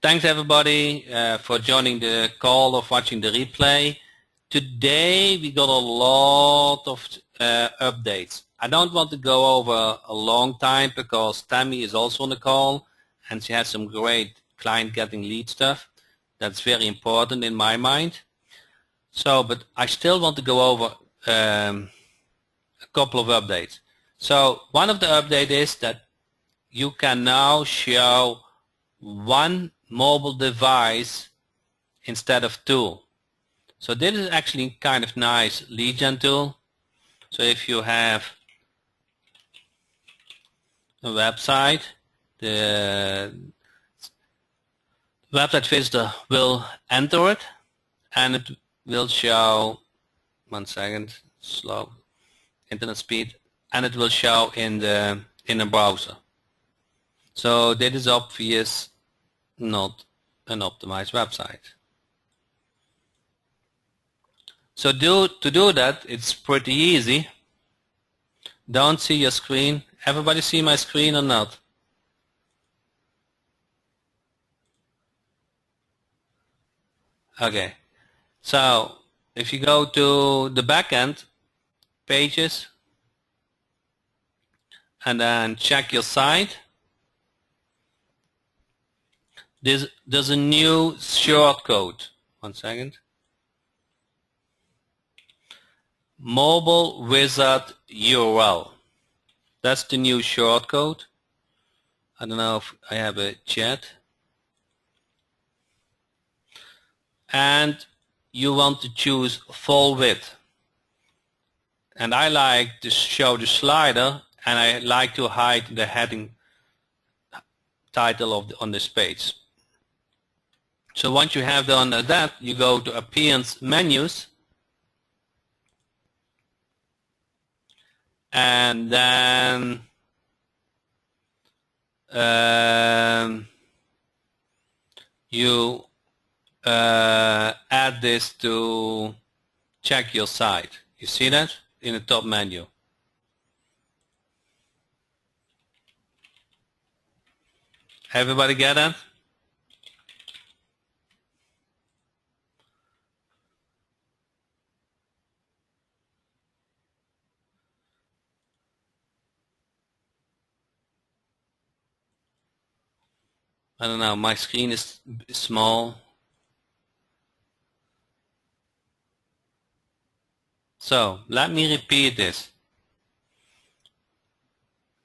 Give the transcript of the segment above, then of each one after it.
thanks everybody for joining the call or watching the replay. Today we got a lot of updates. I don't want to go over a long time because Tammy is also on the call and she has some great client getting lead stuff. That's very important in my mind. So, but I still want to go over a couple of updates. So one of the updates is that you can now show one mobile device instead of two. So this is actually kind of nice lead gen tool. So if you have a website, the website visitor will enter it and it will show, 1 second, slow internet speed, and it will show in the browser. So that is obvious not an optimized website. So to do that, it's pretty easy. Don't see your screen. Everybody see my screen or not? Okay. So if you go to the backend, pages, and then check your site, there's a new shortcode. 1 second. Mobile Wizard URL. That's the new shortcode. I don't know if I have a chat. And you want to choose full width. And I like to show the slider, and I like to hide the heading title on this page. So once you have done that, you go to Appearance Menus, and then you add this to check your site. You see that in the top menu. Everybody get that? I don't know, my screen is small. So let me repeat this.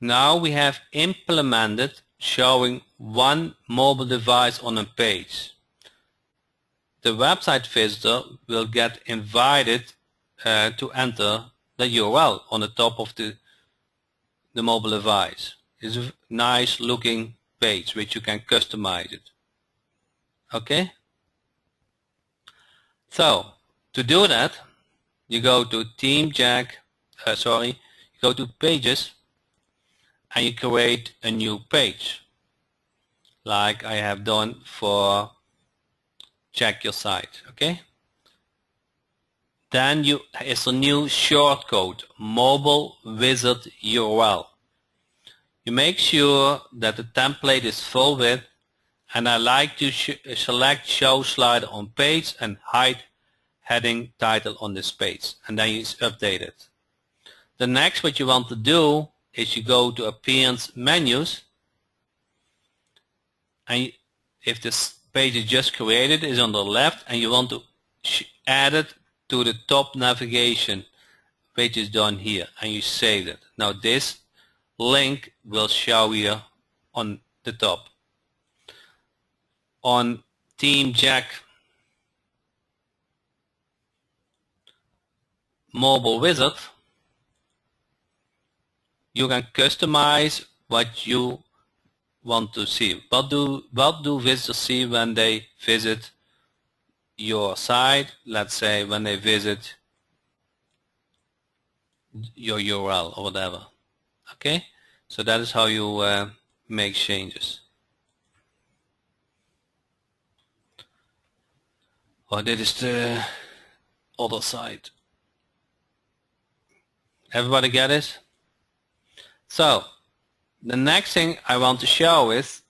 Now we have implemented showing one mobile device on a page. The website visitor will get invited to enter the URL on the top of the mobile device. It's a nice looking page which you can customize it. Okay? So to do that, you go to you go to Pages, and you create a new page, like I have done for check your site. Okay? Then it's a new shortcode, Mobile Wizard URL. You make sure that the template is full width, and I like to select Show Slider on Page and hide heading title on this page, and then you update it. The next what you want to do is you go to Appearance Menus, and if this page is just created, is on the left, and you want to add it to the top navigation, which is done here, and you save it. Now this link will show here on the top. On TeamJack Mobile Wizard, you can customize what you want to see. What do visitors see when they visit your site? Let's say when they visit your URL or whatever. Okay, so that is how you make changes. Oh, that is the other side. Everybody get it? So the next thing I want to show is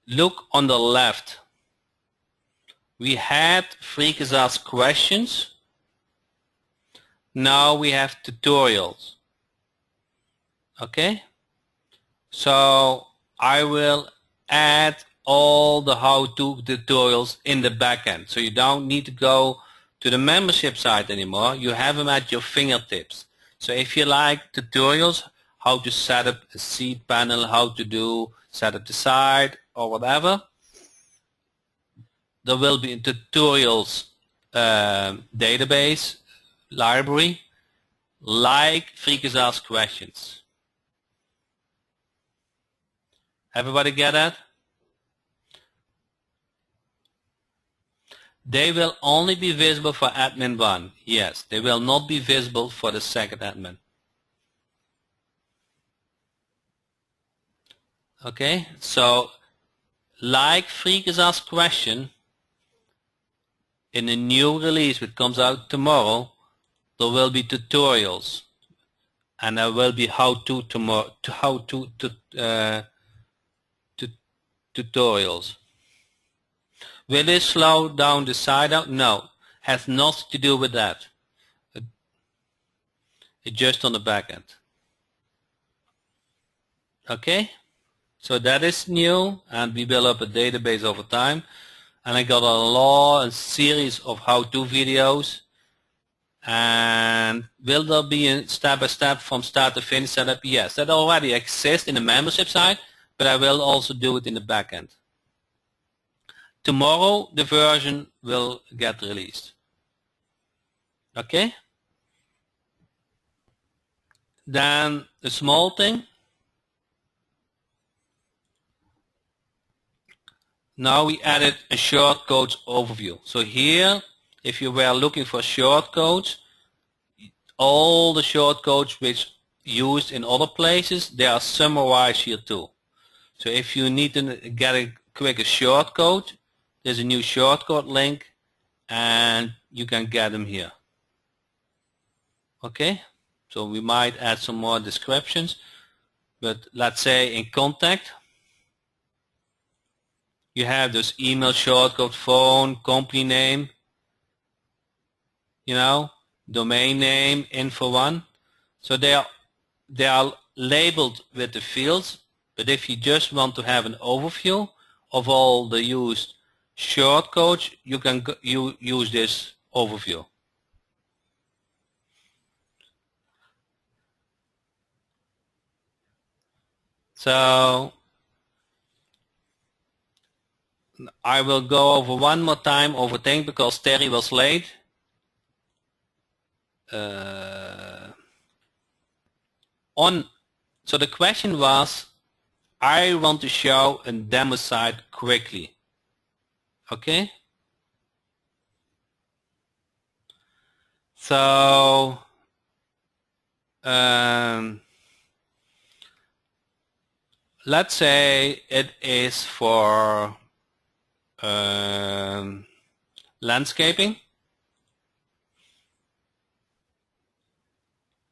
look on the left. We had Freakazoid's questions. Now we have tutorials. Okay? So I will add all the how-to tutorials in the backend. So you don't need to go to the membership site anymore. You have them at your fingertips. So if you like tutorials, how to set up a seed panel, how to set up the site or whatever, there will be a tutorials database library like Freakazoid's questions. Everybody get that? They will only be visible for admin 1. Yes, they will not be visible for the second admin. Okay, so like Freakazoid's question, in a new release which comes out tomorrow, there will be tutorials, and there will be how-to tutorials. Will it slow down the site out? No, has nothing to do with that. It's just on the back end. Okay, so that is new, and we build up a database over time. And I got a series of how-to videos. And will there be a step-by-step from start to finish setup? Yes, that already exists in the membership side, but I will also do it in the backend. Tomorrow the version will get released. Okay? Then a small thing. Now we added a shortcodes overview. So here, if you were looking for shortcodes, all the shortcodes which used in other places, they are summarized here too. So if you need to get a quick shortcode, there's a new shortcode link and you can get them here. Okay, so we might add some more descriptions, but let's say in contact, you have this email shortcode, phone, company name, domain name, info1. So they are labeled with the fields, but if you just want to have an overview of all the used shortcodes, you can use this overview. So I will go over one more time over things because Terry was late. So the question was, I want to show a demo site quickly. Okay? So let's say it is for landscaping.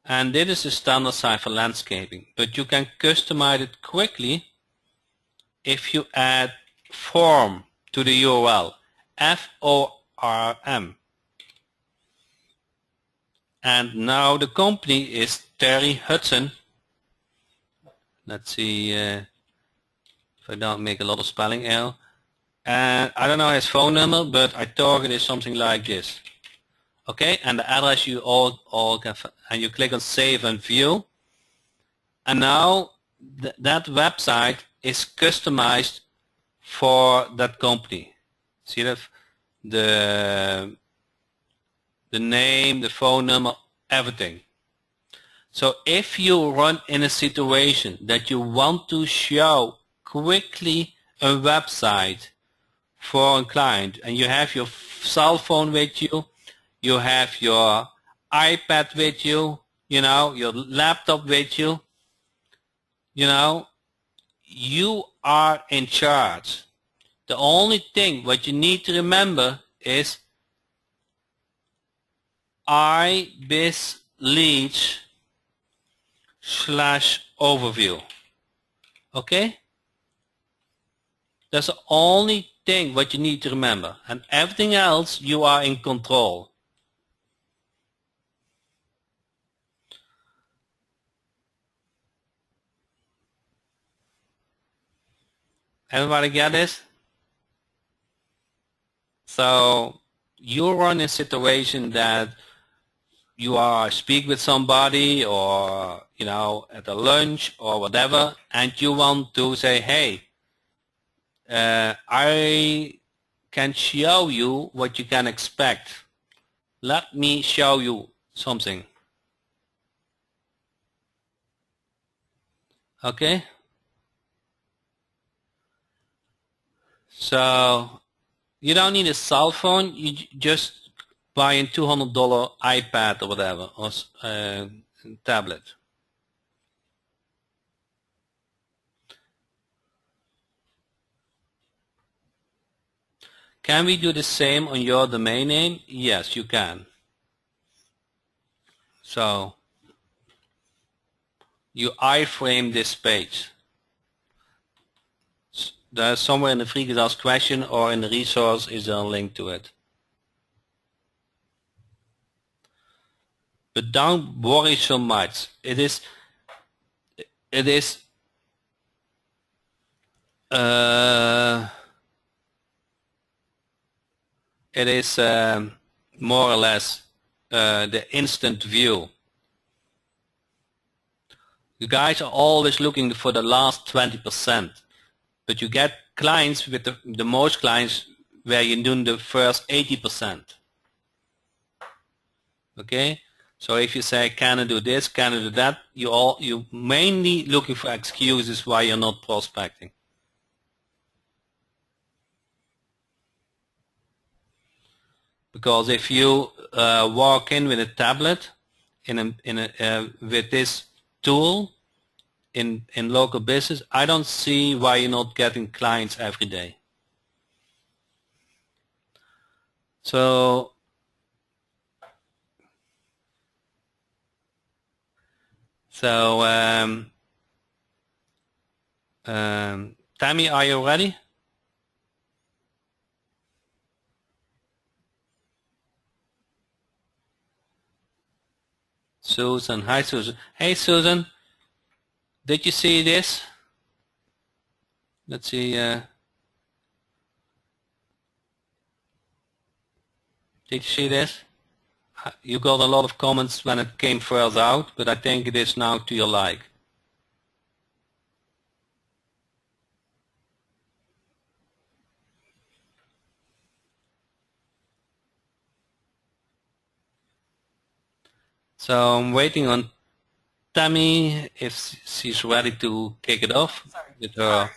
And this is a standard site for landscaping, but you can customize it quickly if you add form to the URL, FORM. And now the company is Terry Hudson. Let's see if I don't make a lot of spelling error. And I don't know his phone number, but I target is something like this. Okay, and the address you all can, and you click on Save and View, and now that website is customized for that company. See that the name, the phone number, everything. So if you run in a situation that you want to show quickly a website for a client, and you have your cell phone with you, you have your iPad with you, your laptop with you, you are in charge. The only thing what you need to remember is ibisleech/overview. Okay? That's the only thing what you need to remember, and everything else you are in control. Everybody get this? So you're in a situation that you are speak with somebody, or at a lunch or whatever, and you want to say, hey, I can show you what you can expect. Let me show you something. Okay? So you don't need a cell phone. You just buy a $200 iPad or whatever, or tablet. Can we do the same on your domain name? Yes, you can. So you iframe this page. There's somewhere in the FreeCAD question or in the resource is there a link to it. But don't worry so much. It is more or less the instant view. You guys are always looking for the last 20%, but you get clients with the most clients where you're doing the first 80%. Okay, so if you say, can I do this, can I do that, you mainly looking for excuses why you're not prospecting. Because if you walk in with a tablet with this tool in local business, I don't see why you're not getting clients every day. So Tammy, are you ready? Susan, hi Susan. Hey Susan, did you see this? Let's see. Did you see this? You got a lot of comments when it came further out, but I think it is now to your like. So I'm waiting on Tammy if she's ready to kick it off with her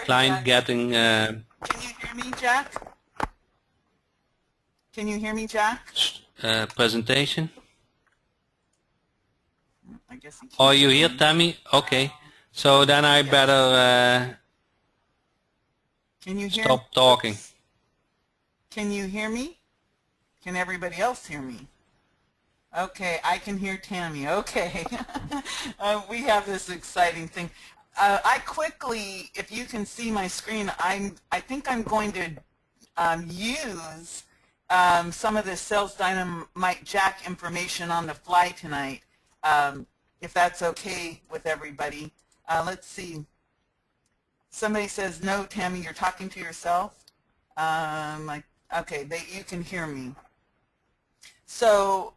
client Jack. Getting. Can you hear me, Jack? Can you hear me, Jack? Presentation. I guess he can't. Oh, you hear Tammy? Okay. So then I better can you hear stop talking. Oops. Can you hear me? Can everybody else hear me? Okay, I can hear Tammy. Okay. We have this exciting thing. I quickly, if you can see my screen, I think I'm going to use some of the Sales Dynamite Jack information on the fly tonight, if that's okay with everybody. Let's see. Somebody says, no, Tammy, you're talking to yourself. Okay, you can hear me. So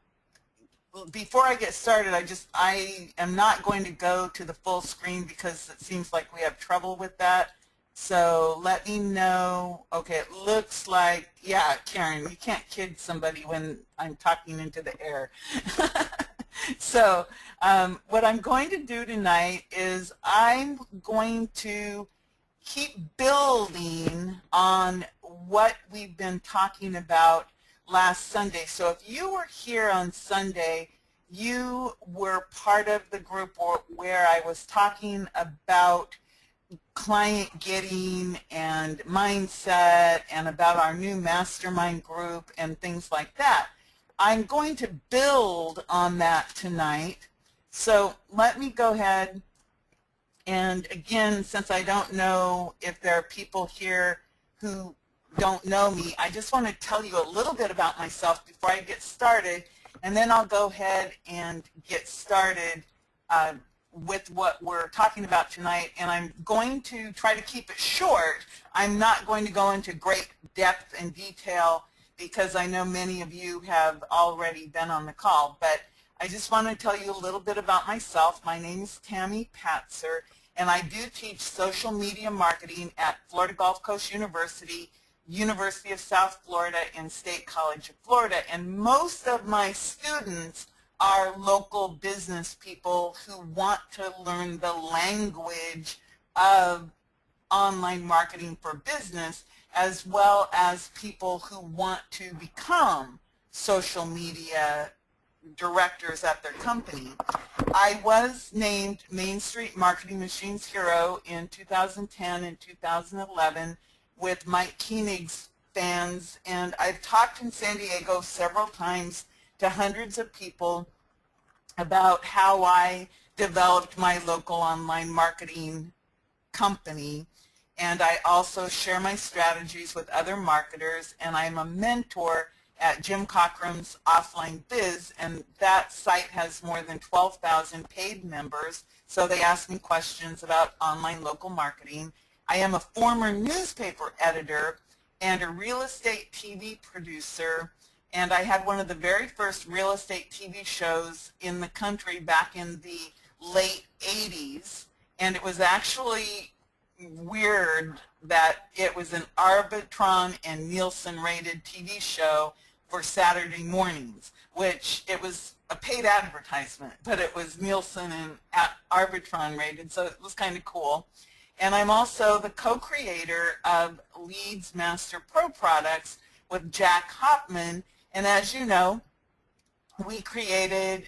before I get started, I am not going to go to the full screen because it seems like we have trouble with that. So let me know. Okay, it looks like, yeah, Karen, you can't kid somebody when I'm talking into the air. So what I'm going to do tonight is I'm going to keep building on what we've been talking about last Sunday. So if you were here on Sunday, you were part of the group where I was talking about client getting and mindset and about our new mastermind group and things like that. I'm going to build on that tonight. So let me go ahead And again, since I don't know if there are people here who don't know me, I just want to tell you a little bit about myself before I get started, and then I'll go ahead and get started with what we're talking about tonight. And I'm going to try to keep it short. I'm not going to go into great depth and detail because I know many of you have already been on the call, but I just want to tell you a little bit about myself. My name is Tammy Patzer, and I do teach social media marketing at Florida Gulf Coast University, University of South Florida, and State College of Florida. And most of my students are local business people who want to learn the language of online marketing for business, as well as people who want to become social media directors at their company. I was named Main Street Marketing Machines Hero in 2010 and 2011 with Mike Koenig's fans, and I've talked in San Diego several times to hundreds of people about how I developed my local online marketing company, and I also share my strategies with other marketers, and I'm a mentor at Jim Cochran's Offline Biz, and that site has more than 12,000 paid members, so they ask me questions about online local marketing. I am a former newspaper editor and a real estate TV producer, and I had one of the very first real estate TV shows in the country back in the late 80s, and it was actually weird that it was an Arbitron and Nielsen rated TV show for Saturday mornings, which it was a paid advertisement, but it was Nielsen and Arbitron rated, so it was kind of cool. And I'm also the co-creator of Leads Master Pro products with Jack Hopman, and as you know, we created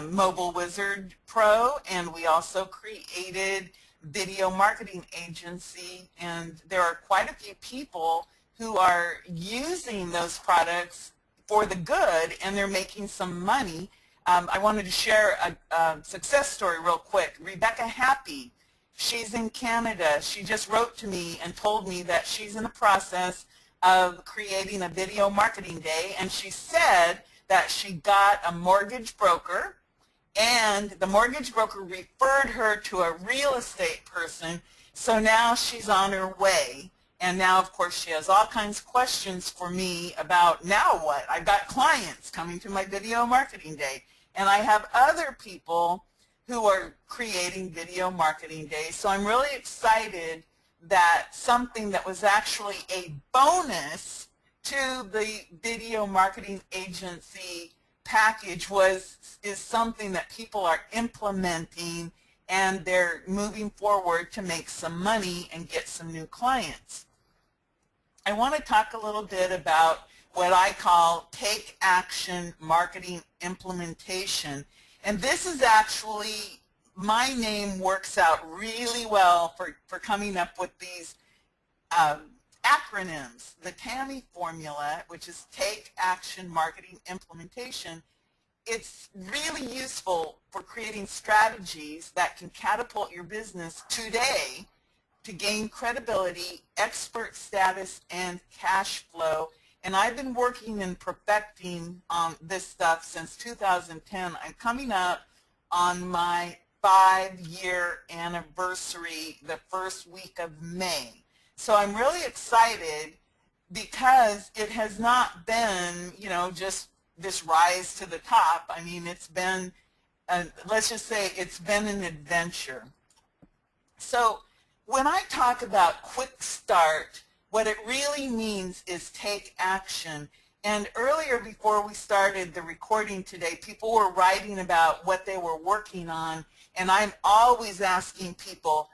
Mobile Wizard Pro, and we also created Video Marketing Agency, and there are quite a few people who are using those products for the good, and they're making some money. I wanted to share a success story real quick. Rebecca Happy, she's in Canada. She just wrote to me and told me that she's in the process of creating a video marketing day, and she said that she got a mortgage broker, and the mortgage broker referred her to a real estate person, so now she's on her way. And now, of course, she has all kinds of questions for me about now what? I've got clients coming to my video marketing day, and I have other people who are creating video marketing days. So I'm really excited that something that was actually a bonus to the video marketing agency package is something that people are implementing, and they're moving forward to make some money and get some new clients. I want to talk a little bit about what I call take action marketing implementation. And this is actually, my name works out really well for coming up with these acronyms. The TAMI formula, which is Take Action Marketing Implementation, it's really useful for creating strategies that can catapult your business today to gain credibility, expert status, and cash flow. And I've been working and perfecting this stuff since 2010. I'm coming up on my 5-year anniversary the first week of May. So I'm really excited because it has not been, you know, just this rise to the top. I mean, it's been, let's just say it's been an adventure. So when I talk about quick start, what it really means is take action. And earlier, before we started the recording today, people were writing about what they were working on, and I'm always asking people,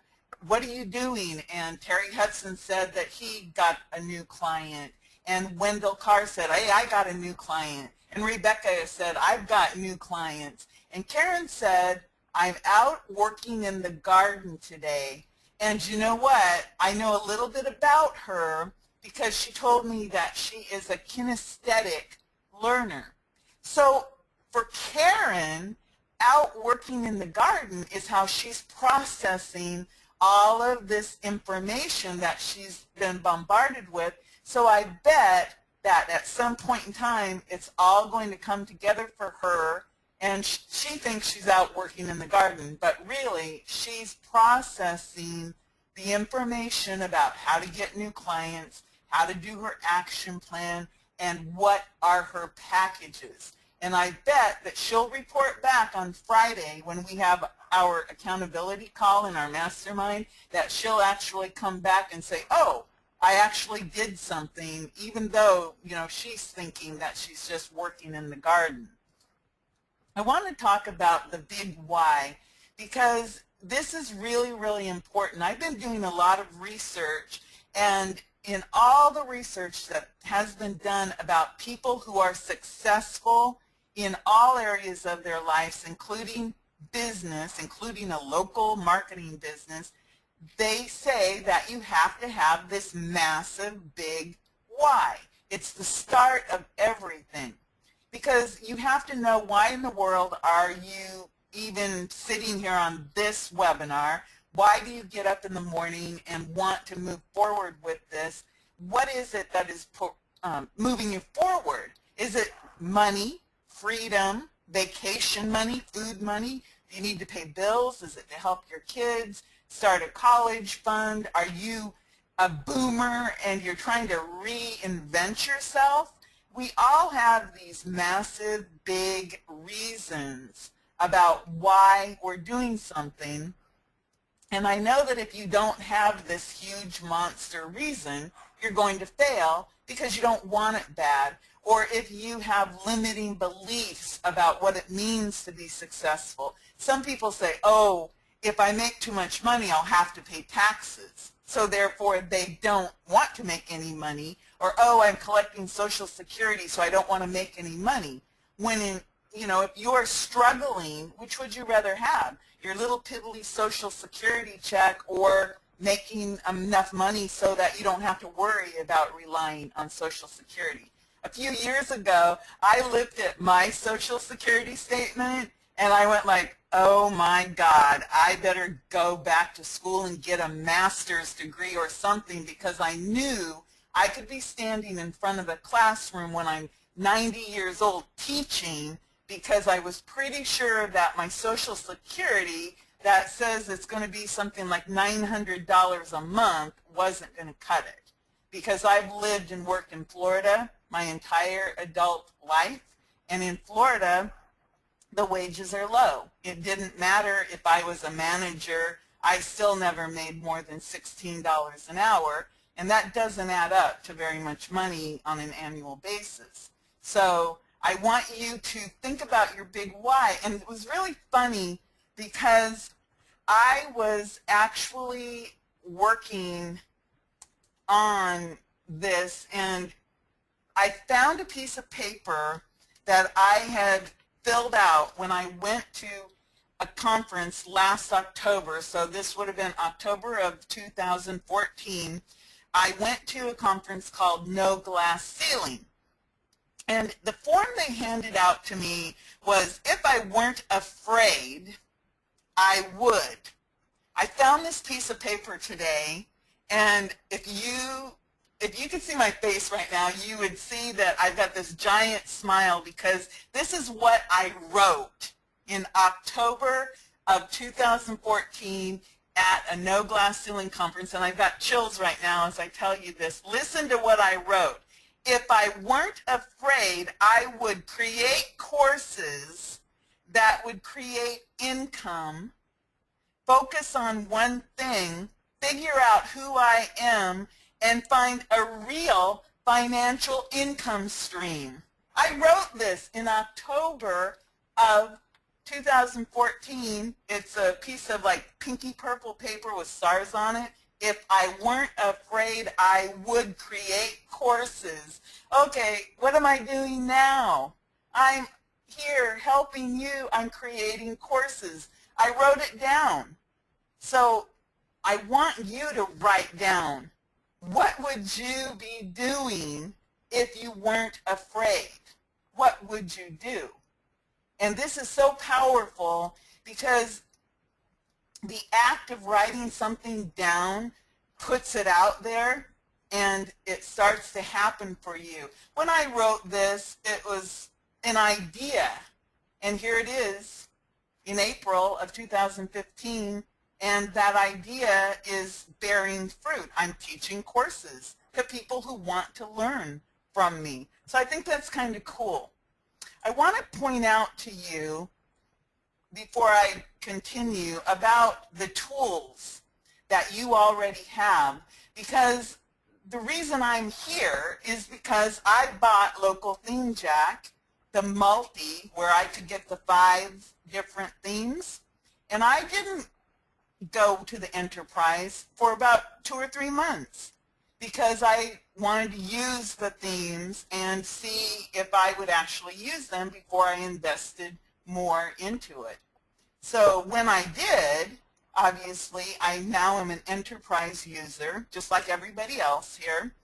what are you doing? And Terry Hudson said that he got a new client, and Wendell Carr said, hey, I got a new client, and Rebecca said, I've got new clients, and Karen said, I'm out working in the garden today. And you know what? I know a little bit about her because she told me that she is a kinesthetic learner. So for Karen, out working in the garden is how she's processing all of this information that she's been bombarded with. So I bet that at some point in time, it's all going to come together for her, and she thinks she's out working in the garden, but really she's processing the information about how to get new clients, how to do her action plan, and what are her packages. And I bet that she'll report back on Friday when we have our accountability call in our mastermind, that she'll actually come back and say, oh, I actually did something, even though, you know, she's thinking that she's just working in the garden. I want to talk about the big why, because this is really, really important. I've been doing a lot of research, and in all the research that has been done about people who are successful in all areas of their lives, including business, including a local marketing business, they say that you have to have this massive, big why. It's the start of everything. Because you have to know, why in the world are you even sitting here on this webinar? Why do you get up in the morning and want to move forward with this? What is it that is moving you forward? Is it money, freedom, vacation money, food money? Do you need to pay bills? Is it to help your kids start a college fund? Are you a boomer and you're trying to reinvent yourself? We all have these massive, big reasons about why we're doing something. And I know that if you don't have this huge monster reason, you're going to fail because you don't want it bad. Or if you have limiting beliefs about what it means to be successful. Some people say, oh, if I make too much money, I'll have to pay taxes. So therefore, they don't want to make any money. Or, oh, I'm collecting Social Security, so I don't want to make any money. When, if you're struggling, which would you rather have? Your little piddly Social Security check, or making enough money so that you don't have to worry about relying on Social Security? A few years ago, I looked at my Social Security statement, and I went like, oh my God, I better go back to school and get a master's degree or something, because I knew I could be standing in front of a classroom when I'm 90 years old teaching, because I was pretty sure that my Social Security that says it's going to be something like $900 a month wasn't going to cut it. Because I've lived and worked in Florida my entire adult life, and in Florida, the wages are low. It didn't matter if I was a manager, I still never made more than $16 an hour, and that doesn't add up to very much money on an annual basis. So I want you to think about your big why. And it was really funny because I was actually working on this, and I found a piece of paper that I had filled out when I went to a conference last October. So this would have been October of 2014. I went to a conference called No Glass Ceiling. And the form they handed out to me was, if I weren't afraid, I would. I found this piece of paper today, and if you could see my face right now, you would see that I've got this giant smile, because this is what I wrote in October of 2014 at a No Glass Ceiling conference, and I've got chills right now as I tell you this. Listen to what I wrote. If I weren't afraid, I would create courses that would create income, focus on one thing, figure out who I am, and find a real financial income stream. I wrote this in October of 2014. It's a piece of like pinky purple paper with stars on it. If I weren't afraid, I would create courses. Okay, what am I doing now? I'm here helping you. I'm creating courses. I wrote it down. So I want you to write down, what would you be doing if you weren't afraid? What would you do? And this is so powerful because the act of writing something down puts it out there and it starts to happen for you. When I wrote this, it was an idea, and here it is in April of 2015, and that idea is bearing fruit. I'm teaching courses to people who want to learn from me. So I think that's kind of cool. I want to point out to you, before I continue, about the tools that you already have, because the reason I'm here is because I bought Local Theme Jack, the multi, where I could get the 5 different themes, and I didn't go to the enterprise for about 2 or 3 months because I wanted to use the themes and see if I would actually use them before I invested more into it. So when I did, obviously I now am an enterprise user, just like everybody else here,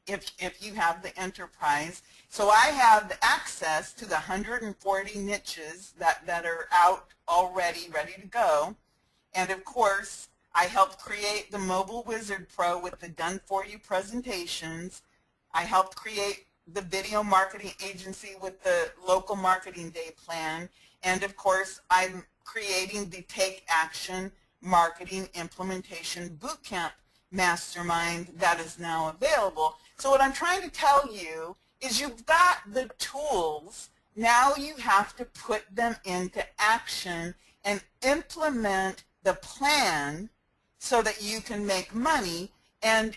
if you have the enterprise. So I have access to the 140 niches that are out already, ready to go. And of course, I helped create the Mobile Wizard Pro with the done-for-you presentations. I helped create the video marketing agency with the local marketing day plan. And of course, I'm creating the Take Action Marketing Implementation Bootcamp Mastermind that is now available. So what I'm trying to tell you is you've got the tools. Now you have to put them into action and implement the plan so that you can make money. And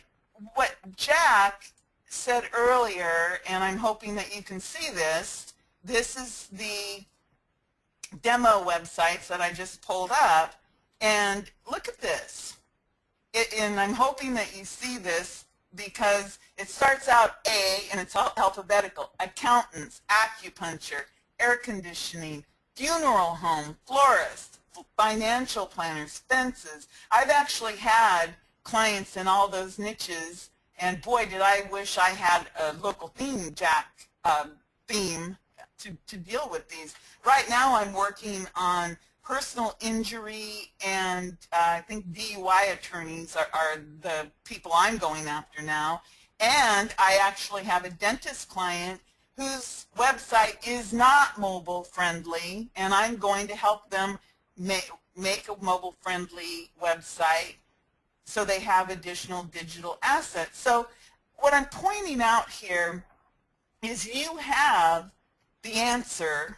what Jack said earlier, and I'm hoping that you can see this, this is the demo websites that I just pulled up, and look at this. And I'm hoping that you see this because it starts out A, and it's all alphabetical: accountants, acupuncture, air conditioning, funeral home, florist, financial planners, fences. I've actually had clients in all those niches, and boy, did I wish I had a Local Theme Jack theme to deal with these. Right now I'm working on personal injury, and I think DUI attorneys are the people I'm going after now. And I actually have a dentist client whose website is not mobile friendly, and I'm going to help them make a mobile friendly website so they have additional digital assets. So what I'm pointing out here is you have the answer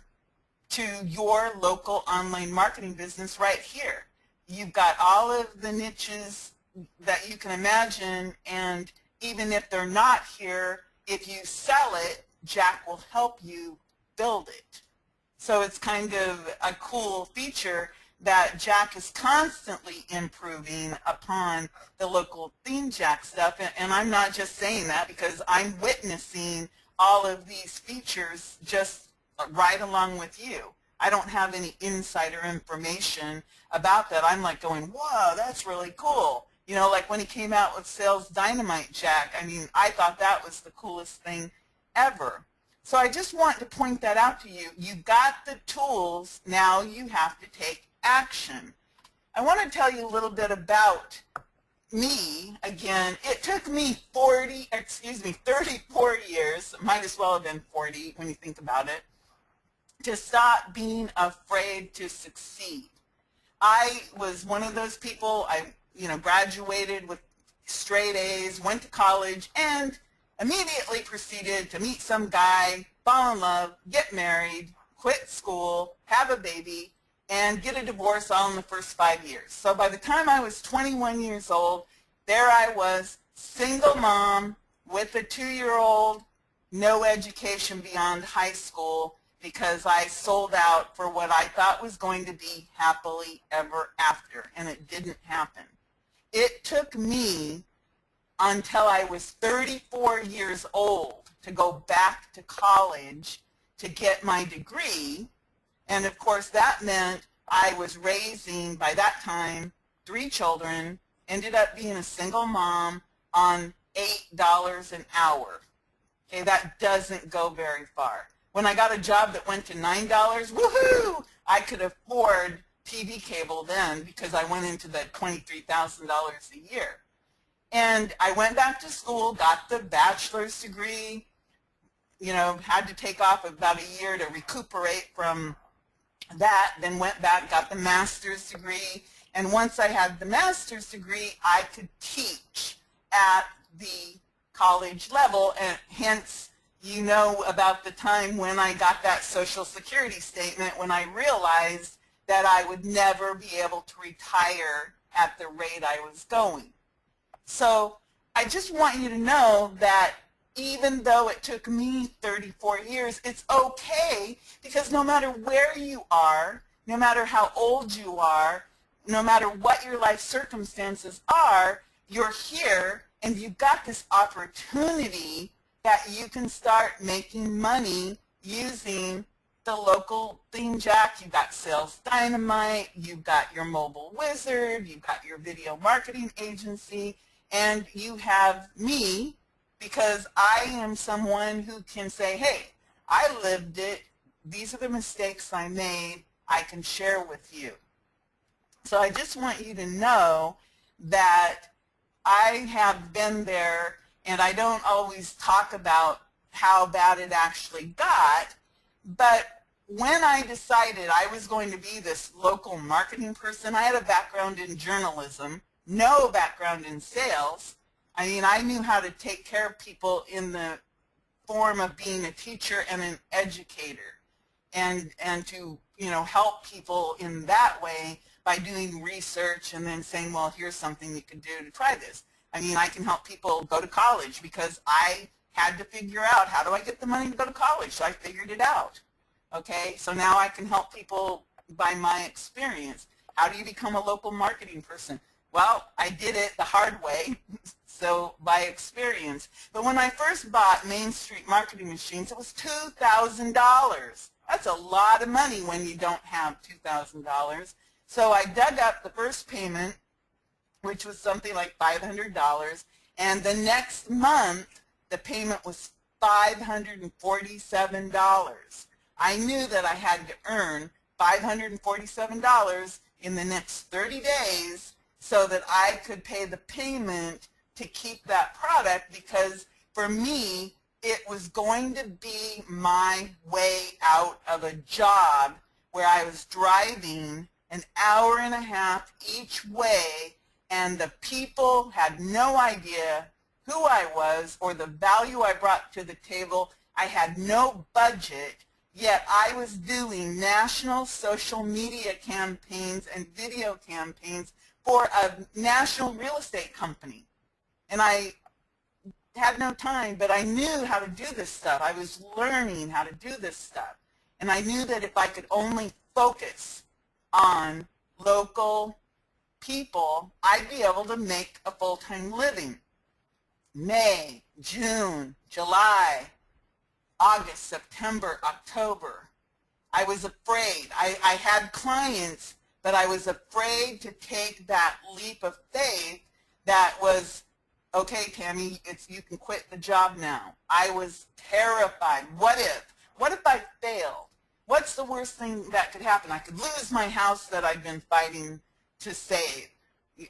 to your local online marketing business right here. You've got all of the niches that you can imagine, and even if they're not here, if you sell it, Jack will help you build it. So it's kind of a cool feature that Jack is constantly improving upon the Local Theme Jack stuff, and I'm not just saying that because I'm witnessing all of these features just right along with you. I don't have any insider information about that. I'm like going, whoa, that's really cool. You know, like when he came out with Sales Dynamite Jack, I mean, I thought that was the coolest thing ever. So I just want to point that out to you. You got the tools, now you have to take action. I want to tell you a little bit about me. Again, it took me 34 years, might as well have been 40 when you think about it, to stop being afraid to succeed. I was one of those people. I graduated with straight A's, went to college, and immediately proceeded to meet some guy, fall in love, get married, quit school, have a baby, and get a divorce all in the first 5 years. So by the time I was 21 years old, there I was, single mom with a 2-year-old, no education beyond high school, because I sold out for what I thought was going to be happily ever after, and it didn't happen. It took me until I was 34 years old to go back to college to get my degree, and of course that meant I was raising, by that time, 3 children, ended up being a single mom on $8 an hour. Okay, that doesn't go very far. When I got a job that went to $9, woohoo! I could afford TV cable then because I went into the $23,000 a year. And I went back to school, got the bachelor's degree, had to take off about a year to recuperate from that, then went back, got the master's degree, and once I had the master's degree, I could teach at the college level, and hence about the time when I got that Social Security statement when I realized that I would never be able to retire at the rate I was going. So I just want you to know that even though it took me 34 years, it's okay, because no matter where you are, no matter how old you are, no matter what your life circumstances are, you're here and you've got this opportunity that you can start making money using the local Theme Jack. You've got Sales Dynamite, you've got your Mobile Wizard, you've got your video marketing agency, and you have me, because I am someone who can say, hey, I lived it, these are the mistakes I made, I can share with you. So I just want you to know that I have been there, and I don't always talk about how bad it actually got, but when I decided I was going to be this local marketing person, I had a background in journalism, no background in sales. I mean, I knew how to take care of people in the form of being a teacher and an educator, and to help people in that way by doing research and then saying, well, here's something you could do to try this. I mean, I can help people go to college because I had to figure out, how do I get the money to go to college? So I figured it out. Okay, so now I can help people by my experience. How do you become a local marketing person? Well, I did it the hard way, so by experience. But when I first bought Main Street Marketing Machines, it was $2,000. That's a lot of money when you don't have $2,000. So I dug up the first payment, which was something like $500, and the next month the payment was $547. I knew that I had to earn $547 in the next 30 days so that I could pay the payment to keep that product, because for me it was going to be my way out of a job where I was driving an hour and a half each way, and the people had no idea who I was or the value I brought to the table. I had no budget, yet I was doing national social media campaigns and video campaigns for a national real estate company. And I had no time, but I knew how to do this stuff. I was learning how to do this stuff. And I knew that if I could only focus on local people, I'd be able to make a full-time living. May, June, July, August, September, October. I was afraid. I had clients, but I was afraid to take that leap of faith that was, okay, Tammy, you can quit the job now. I was terrified. What if? What if I failed? What's the worst thing that could happen? I could lose my house that I've been fighting to save.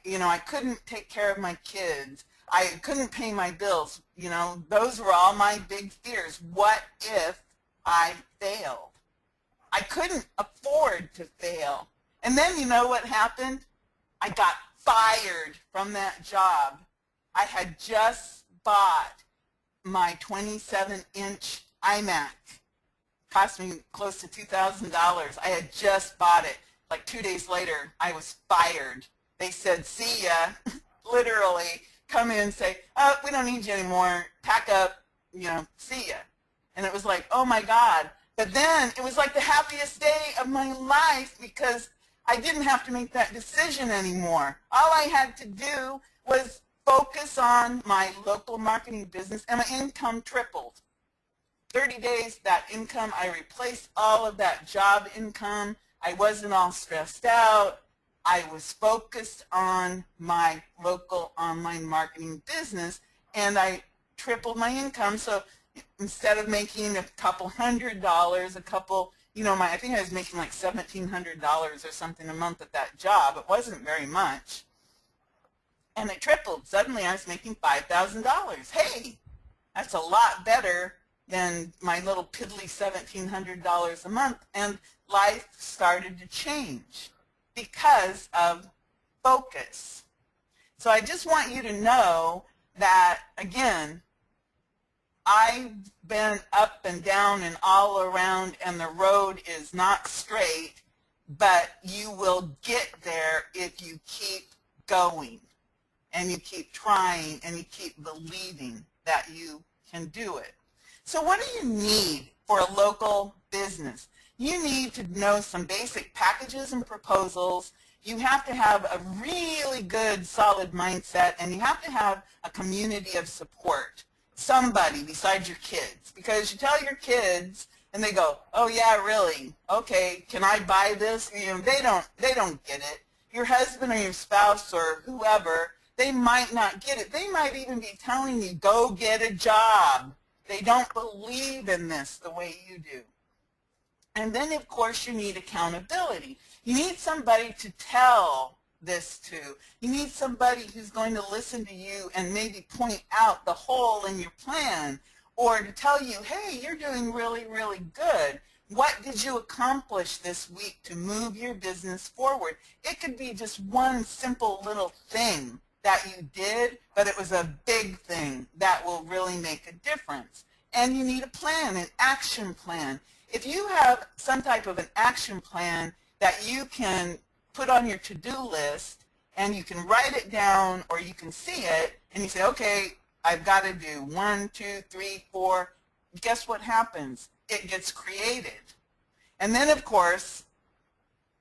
I couldn't take care of my kids. I couldn't pay my bills. Those were all my big fears. What if I failed? I couldn't afford to fail. And then you know what happened? I got fired from that job. I had just bought my 27-inch iMac. Cost me close to $2,000. I had just bought it. Like 2 days later, I was fired. They said, see ya, literally. Come in and say, oh, we don't need you anymore, pack up, see ya. And it was like, oh my God. But then it was like the happiest day of my life, because I didn't have to make that decision anymore. All I had to do was focus on my local marketing business, and my income tripled. 30 days, that income, I replaced all of that job income. I wasn't all stressed out. I was focused on my local online marketing business, and I tripled my income. So instead of making a couple $100, a couple, I think I was making like $1,700 or something a month at that job. It wasn't very much. And it tripled. Suddenly I was making $5,000. Hey, that's a lot better than my little piddly $1,700 a month. And life started to change because of focus. So I just want you to know that, again, I've been up and down and all around, and the road is not straight, but you will get there if you keep going and you keep trying and you keep believing that you can do it. So what do you need for a local business? You need to know some basic packages and proposals. You have to have a really good, solid mindset, and you have to have a community of support. Somebody besides your kids, because you tell your kids and they go, oh yeah, really, okay, can I buy this? They don't get it. Your husband or your spouse or whoever, they might not get it. They might even be telling you, go get a job. They don't believe in this the way you do. And then, of course, you need accountability. You need somebody to tell this to. You need somebody who's going to listen to you and maybe point out the hole in your plan, or to tell you, hey, you're doing really, really good. What did you accomplish this week to move your business forward? It could be just one simple little thing that you did, but it was a big thing that will really make a difference. And you need a plan, an action plan. If you have some type of an action plan that you can put on your to-do list and you can write it down or you can see it and you say, okay, I've got to do 1, 2, 3, 4. Guess what happens? It gets created. And then, of course,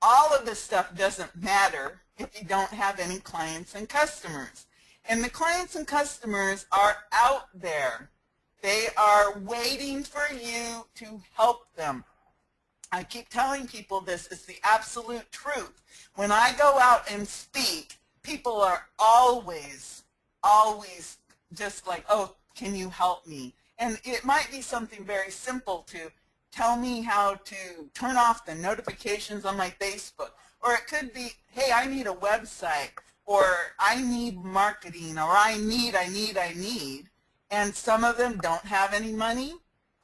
all of this stuff doesn't matter if you don't have any clients and customers. And the clients and customers are out there. They are waiting for you to help them. I keep telling people this is the absolute truth. When I go out and speak, people are always just like, oh, can you help me? And it might be something very simple to tell me how to turn off the notifications on my Facebook. Or it could be, hey, I need a website, or I need marketing, or I need. And some of them don't have any money.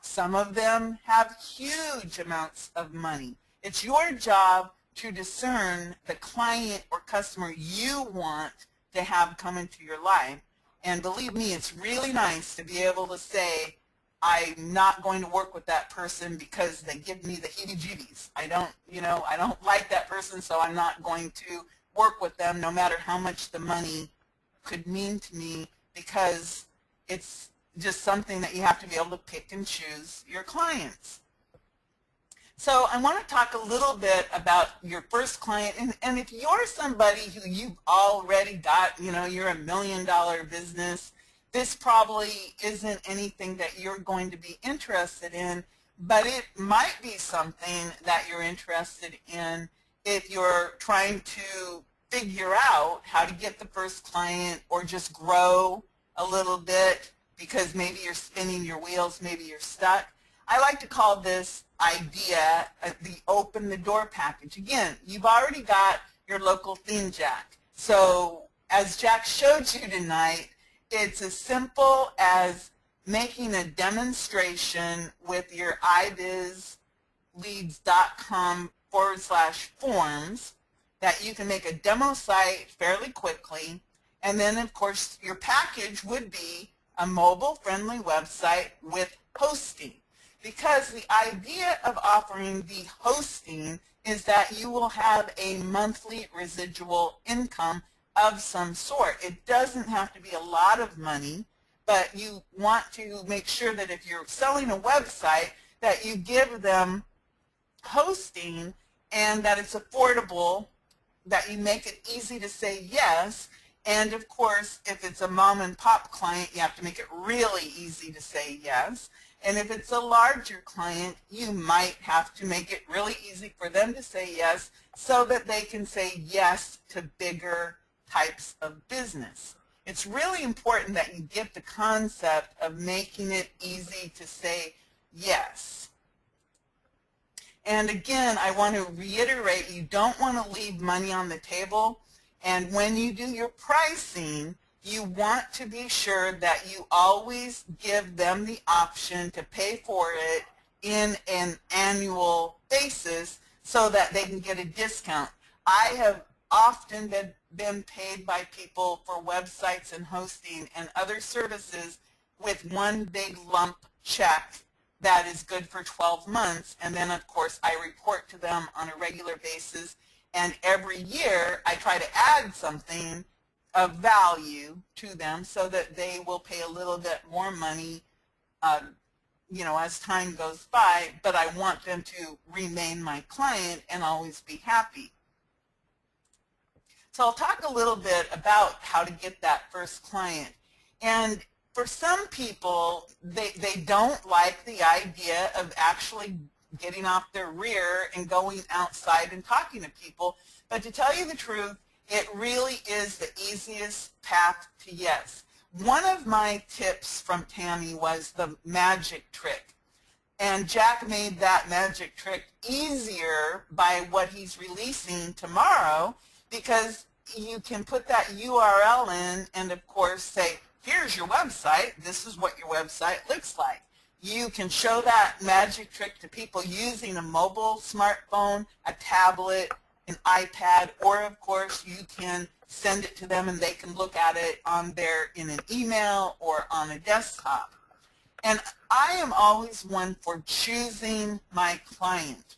Some of them have huge amounts of money. It's your job to discern the client or customer you want to have come into your life. And believe me, it's really nice to be able to say, I'm not going to work with that person because they give me the heebie-jeebies. I don't like that person, so I'm not going to work with them no matter how much the money could mean to me, because it's just something that you have to be able to pick and choose your clients. So I want to talk a little bit about your first client, and if you're somebody who you've already got, you're $1 million business, this probably isn't anything that you're going to be interested in, but it might be something that you're interested in if you're trying to figure out how to get the first client or just grow a little bit because maybe you're spinning your wheels, maybe you're stuck. I like to call this idea the open the door package. Again, you've already got your local theme Jack. So as Jack showed you tonight, it's as simple as making a demonstration with your ibizleads.com/forms that you can make a demo site fairly quickly. And then, of course, your package would be a mobile-friendly website with hosting. Because the idea of offering the hosting is that you will have a monthly residual income of some sort. It doesn't have to be a lot of money, but you want to make sure that if you're selling a website, that you give them hosting and that it's affordable, that you make it easy to say yes. And of course, if it's a mom and pop client, you have to make it really easy to say yes. And if it's a larger client, you might have to make it really easy for them to say yes so that they can say yes to bigger types of business. It's really important that you get the concept of making it easy to say yes. And again, I want to reiterate, you don't want to leave money on the table. And when you do your pricing, you want to be sure that you always give them the option to pay for it in an annual basis so that they can get a discount. I have often been paid by people for websites and hosting and other services with one big lump check that is good for 12 months, and then of course I report to them on a regular basis, and every year I try to add something of value to them so that they will pay a little bit more money you know, as time goes by, but I want them to remain my client and always be happy. So I'll talk a little bit about how to get that first client. And for some people, they don't like the idea of actually getting off their rear and going outside and talking to people. But to tell you the truth, it really is the easiest path to yes. One of my tips from Tammy was the magic trick. And Jack made that magic trick easier by what he's releasing tomorrow, because you can put that URL in and of course say, here's your website, this is what your website looks like. You can show that magic trick to people using a mobile smartphone, a tablet, an iPad, or of course you can send it to them and they can look at it in an email or on a desktop. And I am always one for choosing my client.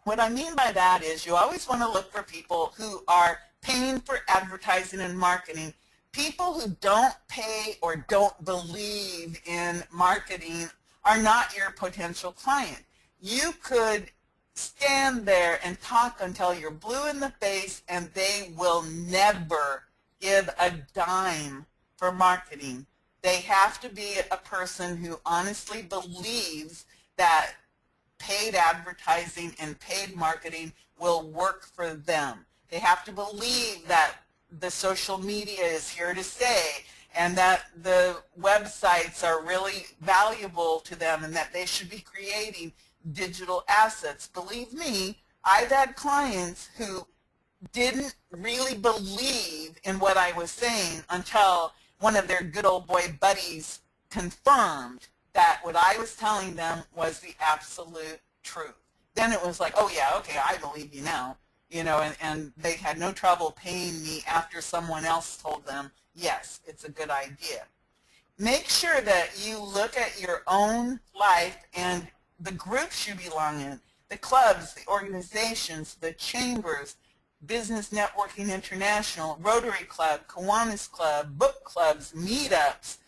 What I mean by that is you always want to look for people who are paying for advertising and marketing. People who don't pay or don't believe in marketing are not your potential client. You could stand there and talk until you're blue in the face and they will never give a dime for marketing. They have to be a person who honestly believes that paid advertising and paid marketing will work for them. They have to believe that the social media is here to stay and that the websites are really valuable to them and that they should be creating digital assets. Believe me, I've had clients who didn't really believe in what I was saying until one of their good old boy buddies confirmed that what I was telling them was the absolute truth. Then it was like, oh yeah, okay, I believe you now. You know, and they had no trouble paying me after someone else told them, yes, it's a good idea. Make sure that you look at your own life and the groups you belong in, the clubs, the organizations, the chambers, Business Networking International, Rotary Club, Kiwanis Club, book clubs, meetups,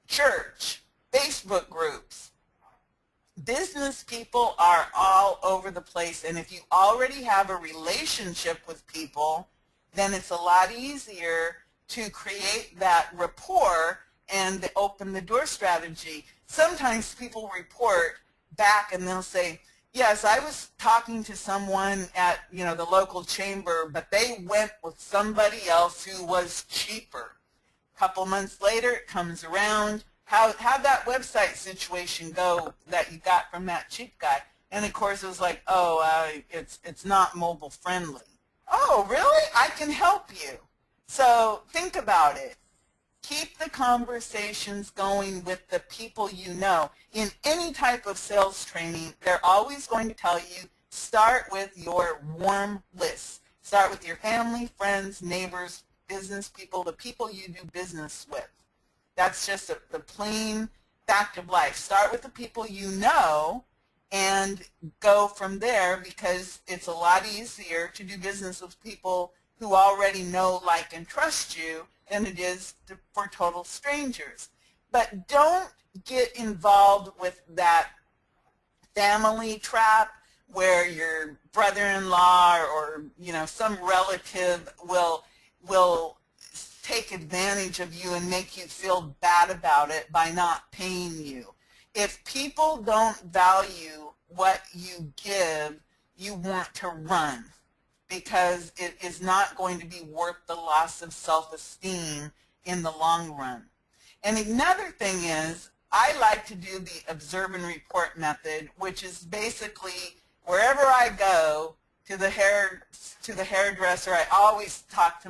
church, Facebook groups. Business people are all over the place, and if you already have a relationship with people, then it's a lot easier to create that rapport and open the door strategy. Sometimes people report back and they'll say, yes, I was talking to someone at the local chamber, but they went with somebody else who was cheaper. A couple months later, it comes around. How'd that website situation go that you got from that cheap guy? And of course it was like, oh, it's not mobile friendly. Oh, really? I can help you. So think about it. Keep the conversations going with the people you know. In any type of sales training, they're always going to tell you, start with your warm list. Start with your family, friends, neighbors, business people, the people you do business with. That's just the plain fact of life. Start with the people you know and go from there, because it's a lot easier to do business with people who already know, like, and trust you than it is for total strangers. But don't get involved with that family trap where your brother-in-law or some relative will take advantage of you and make you feel bad about it by not paying you. If people don't value what you give, you want to run, because it is not going to be worth the loss of self-esteem in the long run. And another thing is, I like to do the observe and report method, which is basically wherever I go to the hairdresser, I always talk to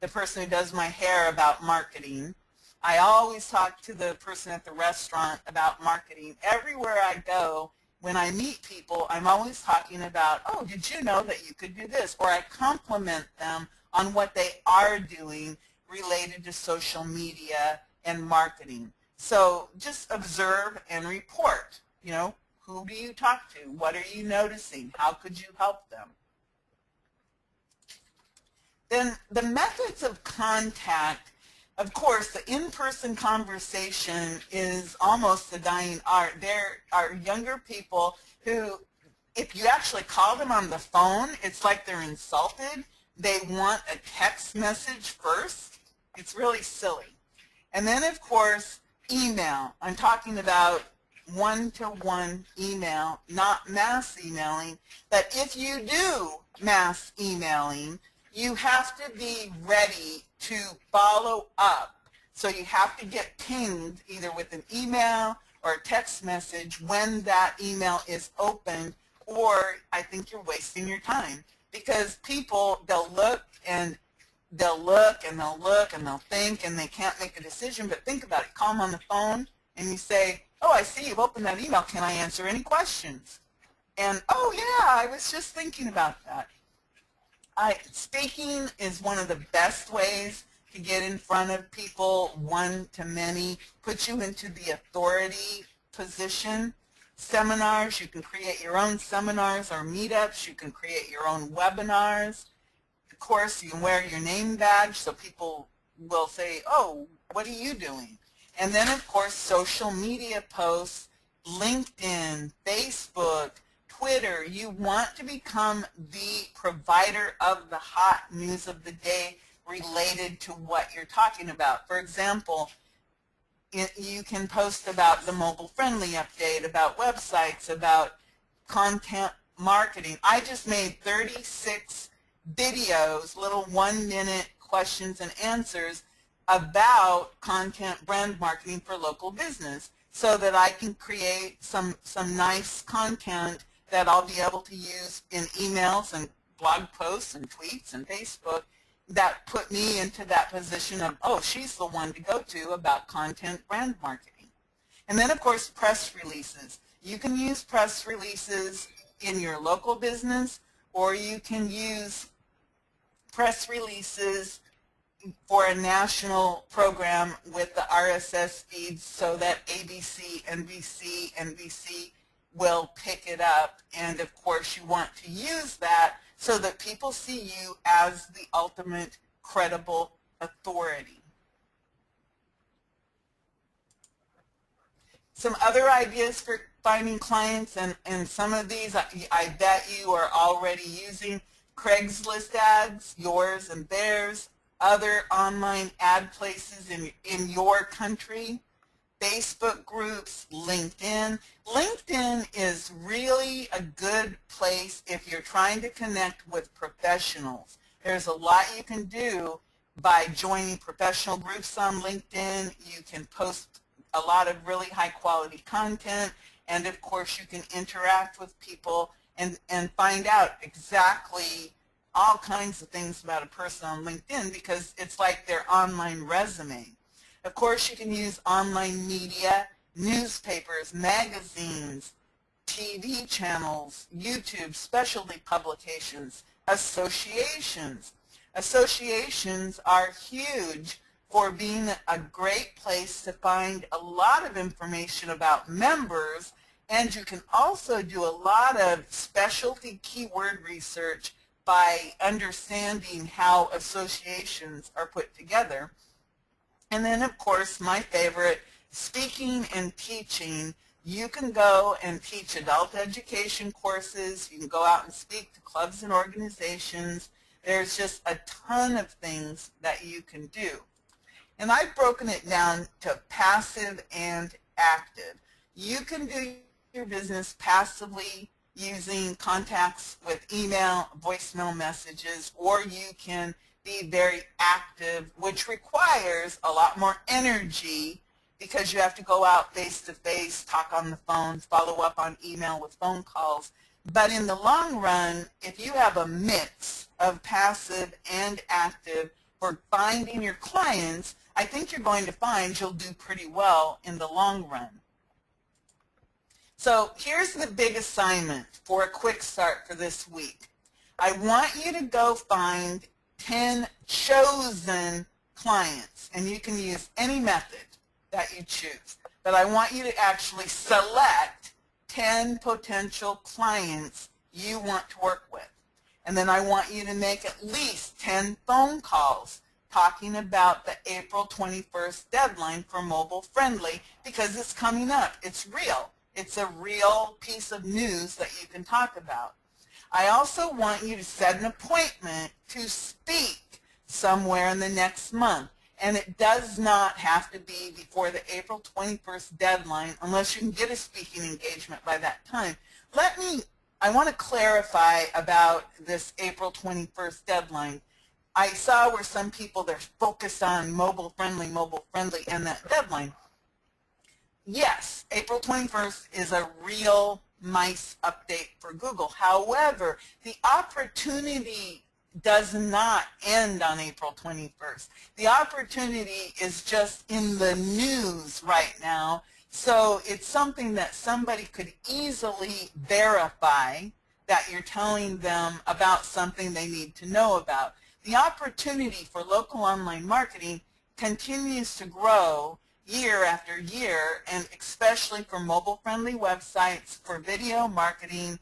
the person who does my hair about marketing. I always talk to the person at the restaurant about marketing. Everywhere I go, when I meet people, I'm always talking about, oh, did you know that you could do this? Or I compliment them on what they are doing related to social media and marketing. So just observe and report. You know, who do you talk to? What are you noticing? How could you help them? Then the methods of contact. Of course, the in-person conversation is almost the dying art. There are younger people who, if you actually call them on the phone, it's like they're insulted. They want a text message first. It's really silly. And then, of course, email. I'm talking about one-to-one email, not mass emailing. But if you do mass emailing, you have to be ready to follow up. So you have to get pinged either with an email or a text message when that email is opened, or I think you're wasting your time. Because people, they'll look and they'll look and they'll look and they'll think and they can't make a decision. But think about it. Call them on the phone and you say, oh, I see you've opened that email. Can I answer any questions? And, oh, yeah, I was just thinking about that. Speaking is one of the best ways to get in front of people, one-to-many, put you into the authority position. Seminars, you can create your own seminars or meetups. You can create your own webinars. Of course, you can wear your name badge so people will say, oh, what are you doing? And then, of course, social media posts, LinkedIn, Facebook, Twitter. You want to become the provider of the hot news of the day related to what you're talking about. For example, you can post about the mobile-friendly update, about websites, about content marketing. I just made 36 videos, little 1-minute questions and answers about content brand marketing for local business so that I can create some nice content that I'll be able to use in emails and blog posts and tweets and Facebook that put me into that position of, oh, she's the one to go to about content brand marketing. And then, of course, press releases. You can use press releases in your local business, or you can use press releases for a national program with the RSS feeds so that ABC, NBC will pick it up. And of course you want to use that so that people see you as the ultimate credible authority. Some other ideas for finding clients, and some of these I bet you are already using: Craigslist ads, yours and theirs, other online ad places in your country, Facebook groups, LinkedIn. LinkedIn is really a good place if you're trying to connect with professionals. There's a lot you can do by joining professional groups on LinkedIn. You can post a lot of really high quality content, and of course you can interact with people and find out exactly all kinds of things about a person on LinkedIn, because it's like their online resume. Of course, you can use online media, newspapers, magazines, TV channels, YouTube, specialty publications, associations. Associations are huge for being a great place to find a lot of information about members, and you can also do a lot of specialty keyword research by understanding how associations are put together. And then, of course, my favorite, speaking and teaching. You can go and teach adult education courses. You can go out and speak to clubs and organizations. There's just a ton of things that you can do. And I've broken it down to passive and active. You can do your business passively using contacts with email, voicemail messages, or you can be very active, which requires a lot more energy because you have to go out face-to-face, talk on the phone, follow up on email with phone calls. But in the long run, if you have a mix of passive and active for finding your clients, I think you're going to find you'll do pretty well in the long run. So here's the big assignment for a quick start for this week. I want you to go find 10 chosen clients, and you can use any method that you choose. But I want you to actually select 10 potential clients you want to work with. And then I want you to make at least 10 phone calls talking about the April 21st deadline for mobile friendly, because it's coming up. It's real. It's a real piece of news that you can talk about. I also want you to set an appointment to speak somewhere in the next month. And it does not have to be before the April 21st deadline unless you can get a speaking engagement by that time. I want to clarify about this April 21st deadline. I saw where some people, they're focused on mobile friendly, and that deadline. Yes, April 21st is a real nice update for Google. However, the opportunity does not end on April 21st. The opportunity is just in the news right now, so it's something that somebody could easily verify that you're telling them about something they need to know about. The opportunity for local online marketing continues to grow year after year, and especially for mobile-friendly websites, for video marketing,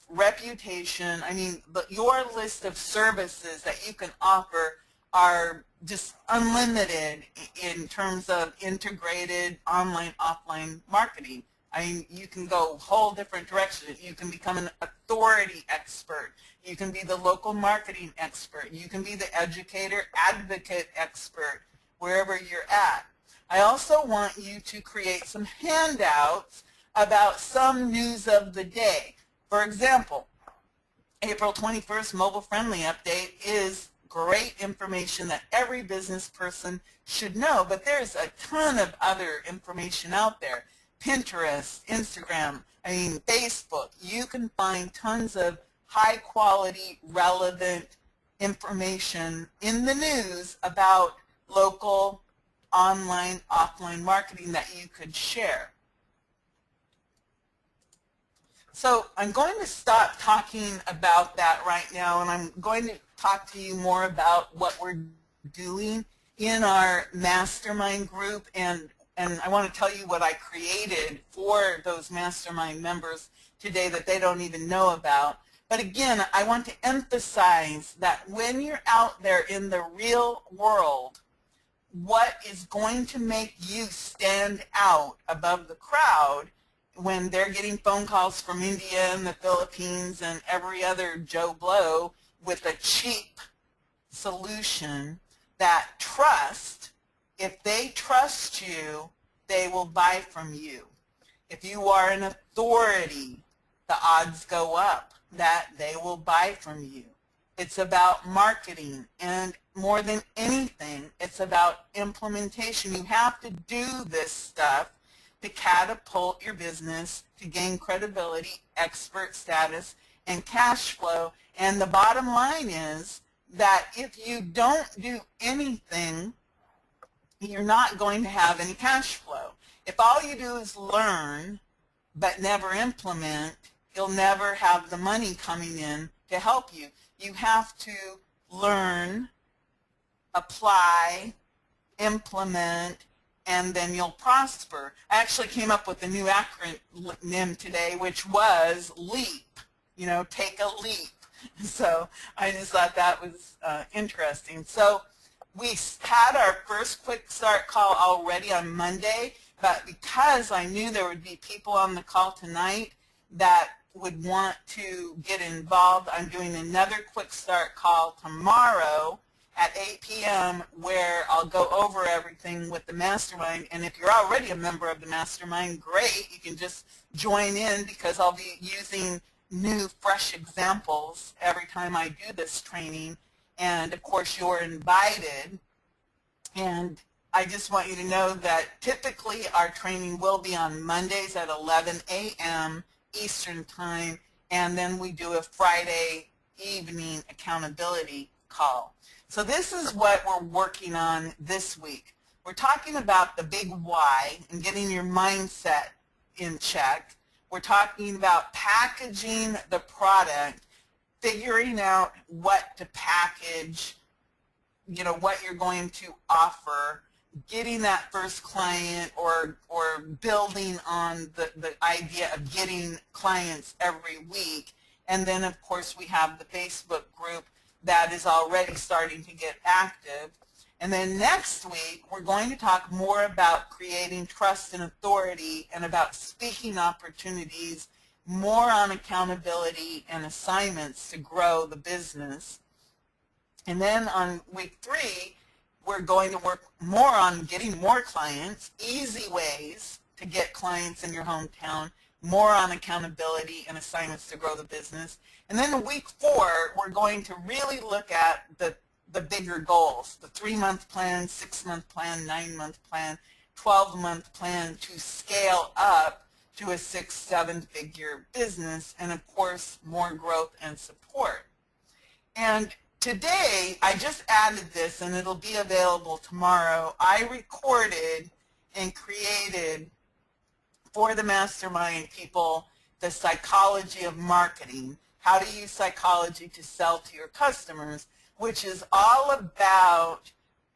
reputation. I mean, your list of services that you can offer are just unlimited in terms of integrated online, offline marketing. I mean, you can go a whole different direction. You can become an authority expert. You can be the local marketing expert. You can be the educator, advocate expert, wherever you're at. I also want you to create some handouts about some news of the day. For example, April 21st Mobile Friendly Update is great information that every business person should know, but there's a ton of other information out there. Pinterest, Instagram, Facebook. You can find tons of high quality, relevant information in the news about local, online, offline marketing that you could share. So I'm going to stop talking about that right now, and I'm going to talk to you more about what we're doing in our mastermind group, and I want to tell you what I created for those mastermind members today that they don't even know about. But again, I want to emphasize that when you're out there in the real world, what is going to make you stand out above the crowd when they're getting phone calls from India and the Philippines and every other Joe Blow with a cheap solution that trust, if they trust you, they will buy from you. If you are an authority, the odds go up that they will buy from you. It's about marketing, and more than anything, it's about implementation. You have to do this stuff to catapult your business, to gain credibility, expert status, and cash flow. And the bottom line is that if you don't do anything, you're not going to have any cash flow. If all you do is learn but never implement, you'll never have the money coming in to help you. You have to learn, apply, implement, and then you'll prosper. I actually came up with a new acronym today, which was LEAP. You know, take a leap. So I just thought that was interesting. So we had our first quick start call already on Monday, but because I knew there would be people on the call tonight that would want to get involved, I'm doing another quick start call tomorrow at 8 p.m. where I'll go over everything with the mastermind. And if you're already a member of the mastermind, great. You can just join in because I'll be using new, fresh examples every time I do this training. And of course, you're invited. And I just want you to know that typically our training will be on Mondays at 11 a.m. Eastern Time, and then we do a Friday evening accountability call. So this is what we're working on this week. We're talking about the big why and getting your mindset in check. We're talking about packaging the product, figuring out what to package, you know, what you're going to offer, getting that first client, or building on the idea of getting clients every week. And then, of course, we have the Facebook group that is already starting to get active. And then next week, we're going to talk more about creating trust and authority and about speaking opportunities, more on accountability and assignments to grow the business. And then on week 3, we're going to work more on getting more clients, easy ways to get clients in your hometown, more on accountability and assignments to grow the business. And then in week 4, we're going to really look at the bigger goals, the 3-month plan, 6-month plan, 9-month plan, 12-month plan to scale up to a 6-7 figure business, and of course, more growth and support. And today, I just added this, and it'll be available tomorrow. I recorded and created for the mastermind people the psychology of marketing, how to use psychology to sell to your customers, which is all about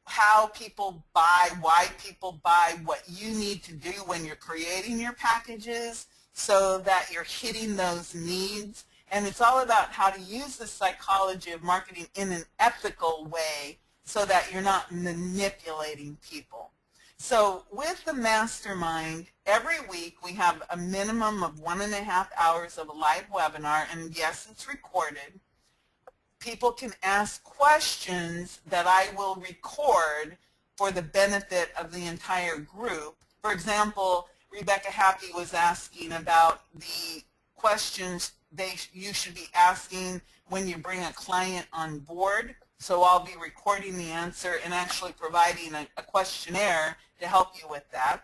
how people buy, why people buy, what you need to do when you're creating your packages so that you're hitting those needs. And it's all about how to use the psychology of marketing in an ethical way so that you're not manipulating people. So with the mastermind, every week we have a minimum of 1.5 hours of a live webinar, and yes, it's recorded. People can ask questions that I will record for the benefit of the entire group. For example, Rebecca Happy was asking about the questions you should be asking when you bring a client on board. So I'll be recording the answer and actually providing a questionnaire to help you with that.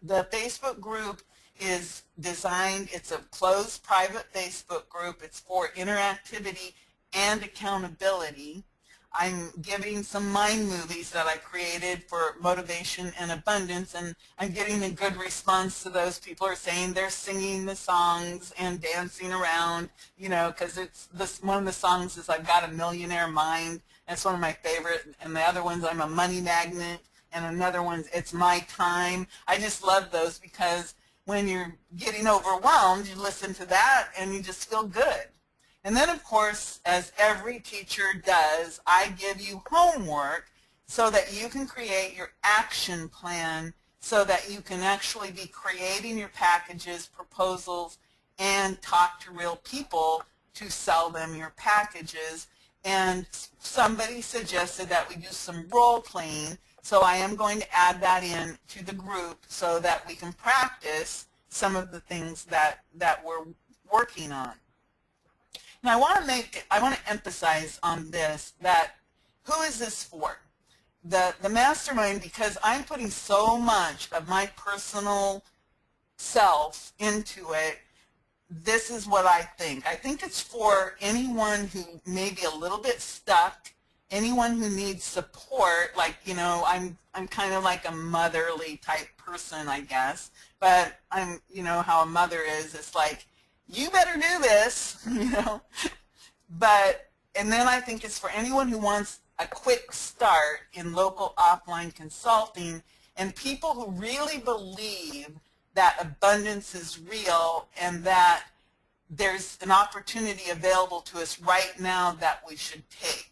The Facebook group is designed, it's a closed private Facebook group. It's for interactivity and accountability. I'm giving some mind movies that I created for motivation and abundance, and I'm getting a good response to those. People are saying they're singing the songs and dancing around, you know, because it's one of the songs is I've Got a Millionaire Mind. That's one of my favorite, and the other one's I'm a Money Magnet, and another one's It's My Time. I just love those because when you're getting overwhelmed, you listen to that and you just feel good. And then, of course, as every teacher does, I give you homework so that you can create your action plan so that you can actually be creating your packages, proposals, and talk to real people to sell them your packages. And somebody suggested that we do some role playing, so I am going to add that in to the group so that we can practice some of the things that we're working on. Now I want to emphasize on this that who is this for? The mastermind, because I'm putting so much of my personal self into it, this is what I think. I think it's for anyone who may be a little bit stuck, anyone who needs support, like, you know, I'm kind of like a motherly type person, I guess, but I'm, you know how a mother is, it's like, you better do this, you know. And then I think it's for anyone who wants a quick start in local offline consulting and people who really believe that abundance is real and that there's an opportunity available to us right now that we should take.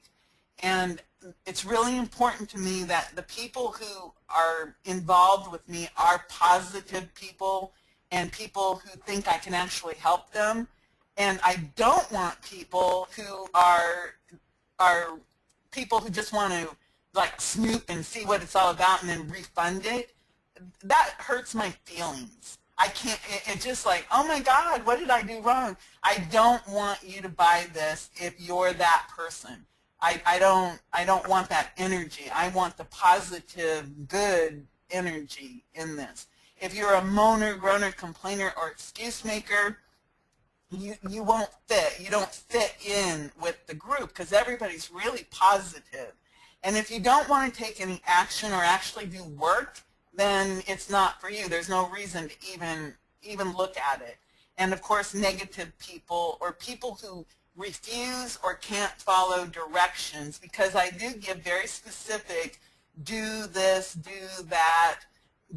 And it's really important to me that the people who are involved with me are positive people and people who think I can actually help them. And I don't want people who are people who just want to like snoop and see what it's all about and then refund it. That hurts my feelings. I can't, it's just like, oh my God, what did I do wrong? I don't want you to buy this if you're that person. I don't want that energy. I want the positive, good energy in this. If you're a moaner, groaner, complainer, or excuse maker, you won't fit. You don't fit in with the group because everybody's really positive. And if you don't want to take any action or actually do work, then it's not for you. There's no reason to even look at it. And of course, negative people or people who refuse or can't follow directions, because I do give very specific do this, do that,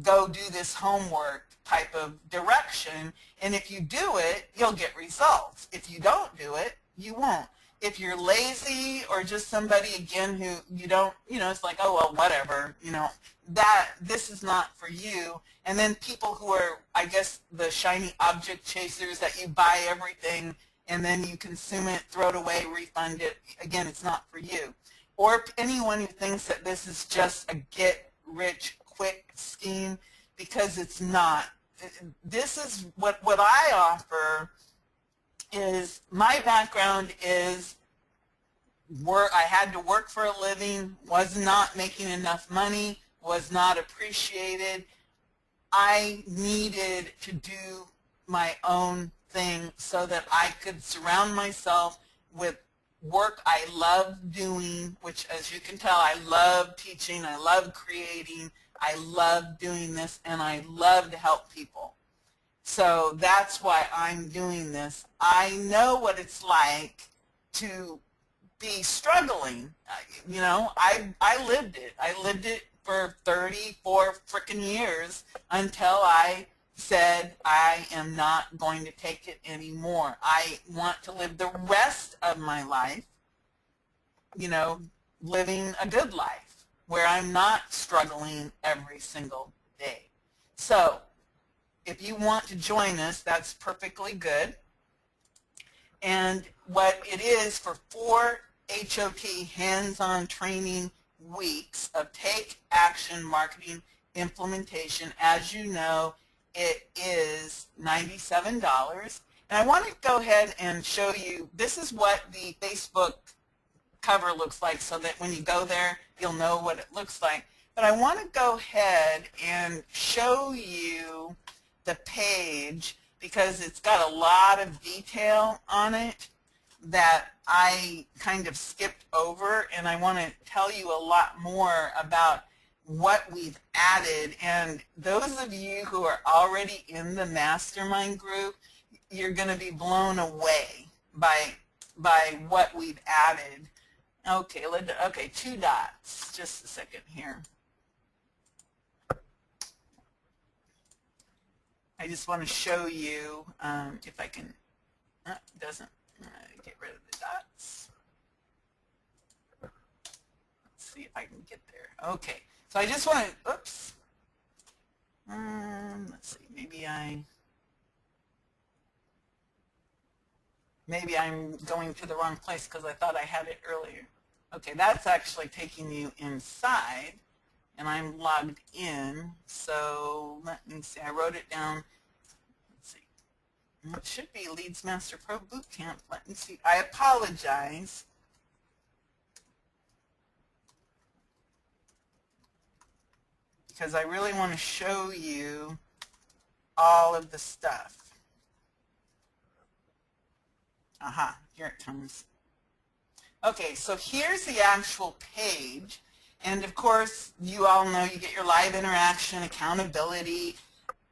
go do this homework type of direction. And if you do it, you'll get results. If you don't do it, you won't. If you're lazy or just somebody, again, who you don't, it's like, oh, well, whatever, this is not for you. And then people who are, I guess, the shiny object chasers that you buy everything and then you consume it, throw it away, refund it. Again, it's not for you. Or anyone who thinks that this is just a get-rich-quick scheme, because it's not. This is what I offer. Is my background is work. I had to work for a living, was not making enough money, was not appreciated. I needed to do my own thing so that I could surround myself with work I love doing, which, as you can tell, I love teaching, I love creating, I love doing this, and I love to help people. So that's why I'm doing this. I know what it's like to be struggling. I lived it. I lived it for 34 frickin' years until I said I am not going to take it anymore. I want to live the rest of my life, living a good life where I'm not struggling every single day. So if you want to join us, that's perfectly good. And what it is for 4 HOT hands-on training weeks of Take Action Marketing Implementation, as you know, it is $97. And I want to go ahead and show you, this is what the Facebook cover looks like, so that when you go there, you'll know what it looks like. But I want to go ahead and show you the page, because it's got a lot of detail on it that I kind of skipped over, and I want to tell you a lot more about what we've added. And those of you who are already in the mastermind group, you're going to be blown away by what we've added. Okay, 2 dots. Just a second here. I just want to show you if I can, doesn't, get rid of the dots. Let's see if I can get there. Okay, so I just want to, oops. Let's see, maybe I'm going to the wrong place because I thought I had it earlier. Okay, that's actually taking you inside, and I'm logged in. So let me see, I wrote it down. Let's see. It should be Leads Master Pro Bootcamp. Let me see. I apologize. Because I really want to show you all of the stuff. Aha, here it comes. Okay, so here's the actual page. And of course, you all know you get your live interaction, accountability,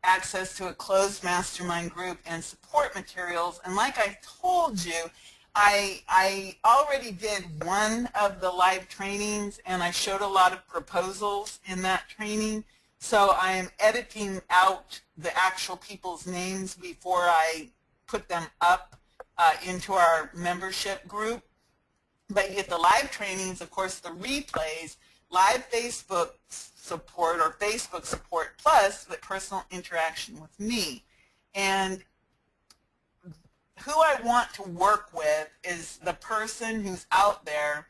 access to a closed mastermind group, and support materials. And like I told you, I already did one of the live trainings, and I showed a lot of proposals in that training. So I am editing out the actual people's names before I put them up into our membership group. But you get the live trainings, of course, the replays, live Facebook support or Facebook support, plus the personal interaction with me. And who I want to work with is the person who's out there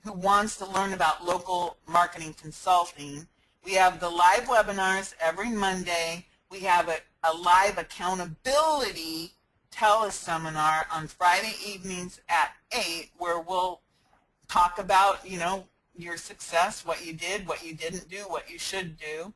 who wants to learn about local marketing consulting. We have the live webinars every Monday. We have a live accountability teleseminar on Friday evenings at 8, where we'll talk about, your success, what you did, what you didn't do, what you should do.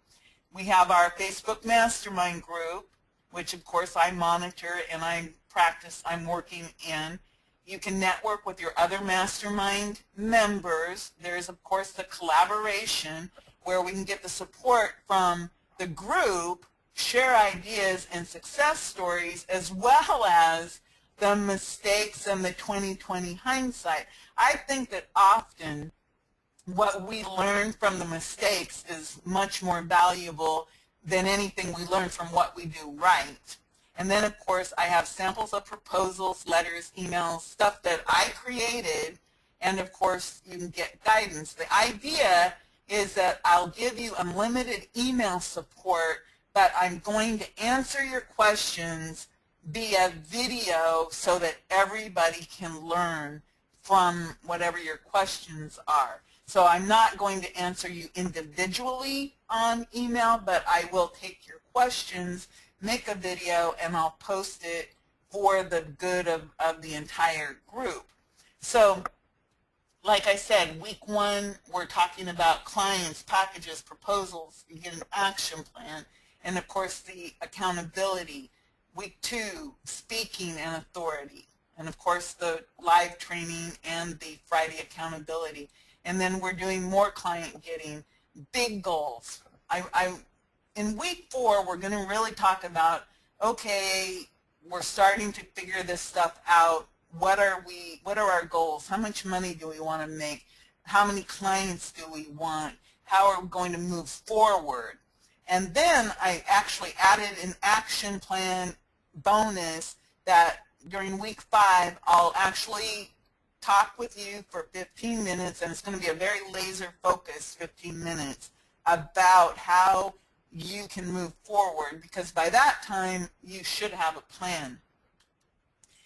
We have our Facebook Mastermind group, which of course I monitor and I'm working in. You can network with your other mastermind members. There's of course the collaboration where we can get the support from the group, share ideas and success stories, as well as the mistakes and the 20/20 hindsight. I think that often what we learn from the mistakes is much more valuable than anything we learn from what we do right. And then, of course, I have samples of proposals, letters, emails, stuff that I created, and, of course, you can get guidance. The idea is that I'll give you unlimited email support, but I'm going to answer your questions via video so that everybody can learn from whatever your questions are. So I'm not going to answer you individually on email, but I will take your questions, make a video, and I'll post it for the good of the entire group. So like I said, week 1, we're talking about clients, packages, proposals. You get an action plan, and of course the accountability. Week 2, speaking and authority, and of course the live training and the Friday accountability. And then we're doing more client getting, big goals. In week 4, we're going to really talk about, okay, we're starting to figure this stuff out. What are our goals? How much money do we want to make? How many clients do we want? How are we going to move forward? And then I actually added an action plan bonus that during week 5, I'll actually talk with you for 15 minutes, and it's going to be a very laser-focused 15 minutes about how you can move forward, because by that time you should have a plan.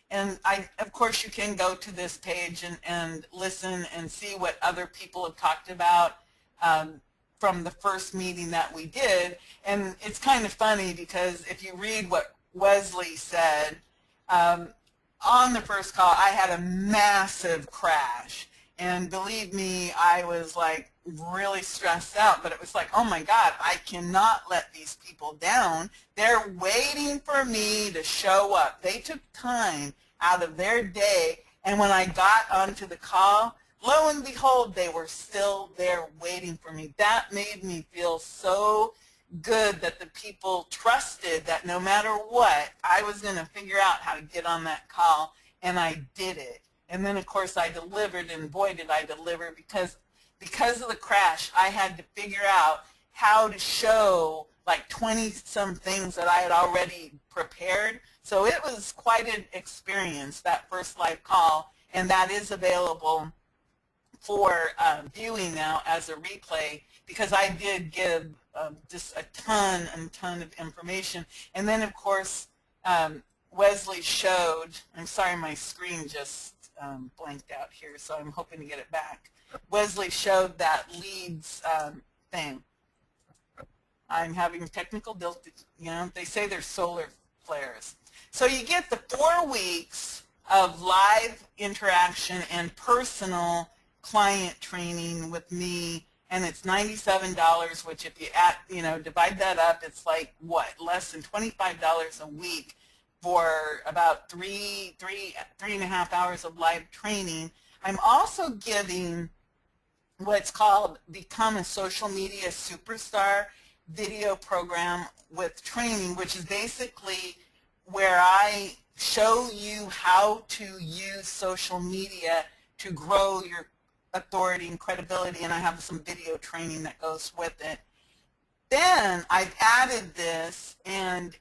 And of course, you can go to this page and listen and see what other people have talked about from the first meeting that we did. And it's kind of funny because if you read what Wesley said, on the first call, I had a massive crash. And believe me, I was like really stressed out, but it was like, oh my God, I cannot let these people down. They're waiting for me to show up. They took time out of their day, and when I got onto the call, lo and behold, they were still there waiting for me. That made me feel so good that the people trusted that no matter what, I was going to figure out how to get on that call, and I did it. And then, of course, I delivered, and boy, did I deliver, because of the crash, I had to figure out how to show like 20-some things that I had already prepared. So it was quite an experience, that first live call, and that is available for viewing now as a replay, because I did give just a ton of information. And then, of course, Wesley showed, I'm sorry, my screen just blanked out here, so I'm hoping to get it back. Wesley showed that leads thing. I'm having technical difficulties, they say they're solar flares. So you get the 4 weeks of live interaction and personal client training with me, and it's $97, which if you divide that up, it's like what, less than $25 a week for about three and a half hours of live training. I'm also giving what's called Become a Social Media Superstar video program with training, which is basically where I show you how to use social media to grow your authority and credibility, and I have some video training that goes with it. Then I've added this, and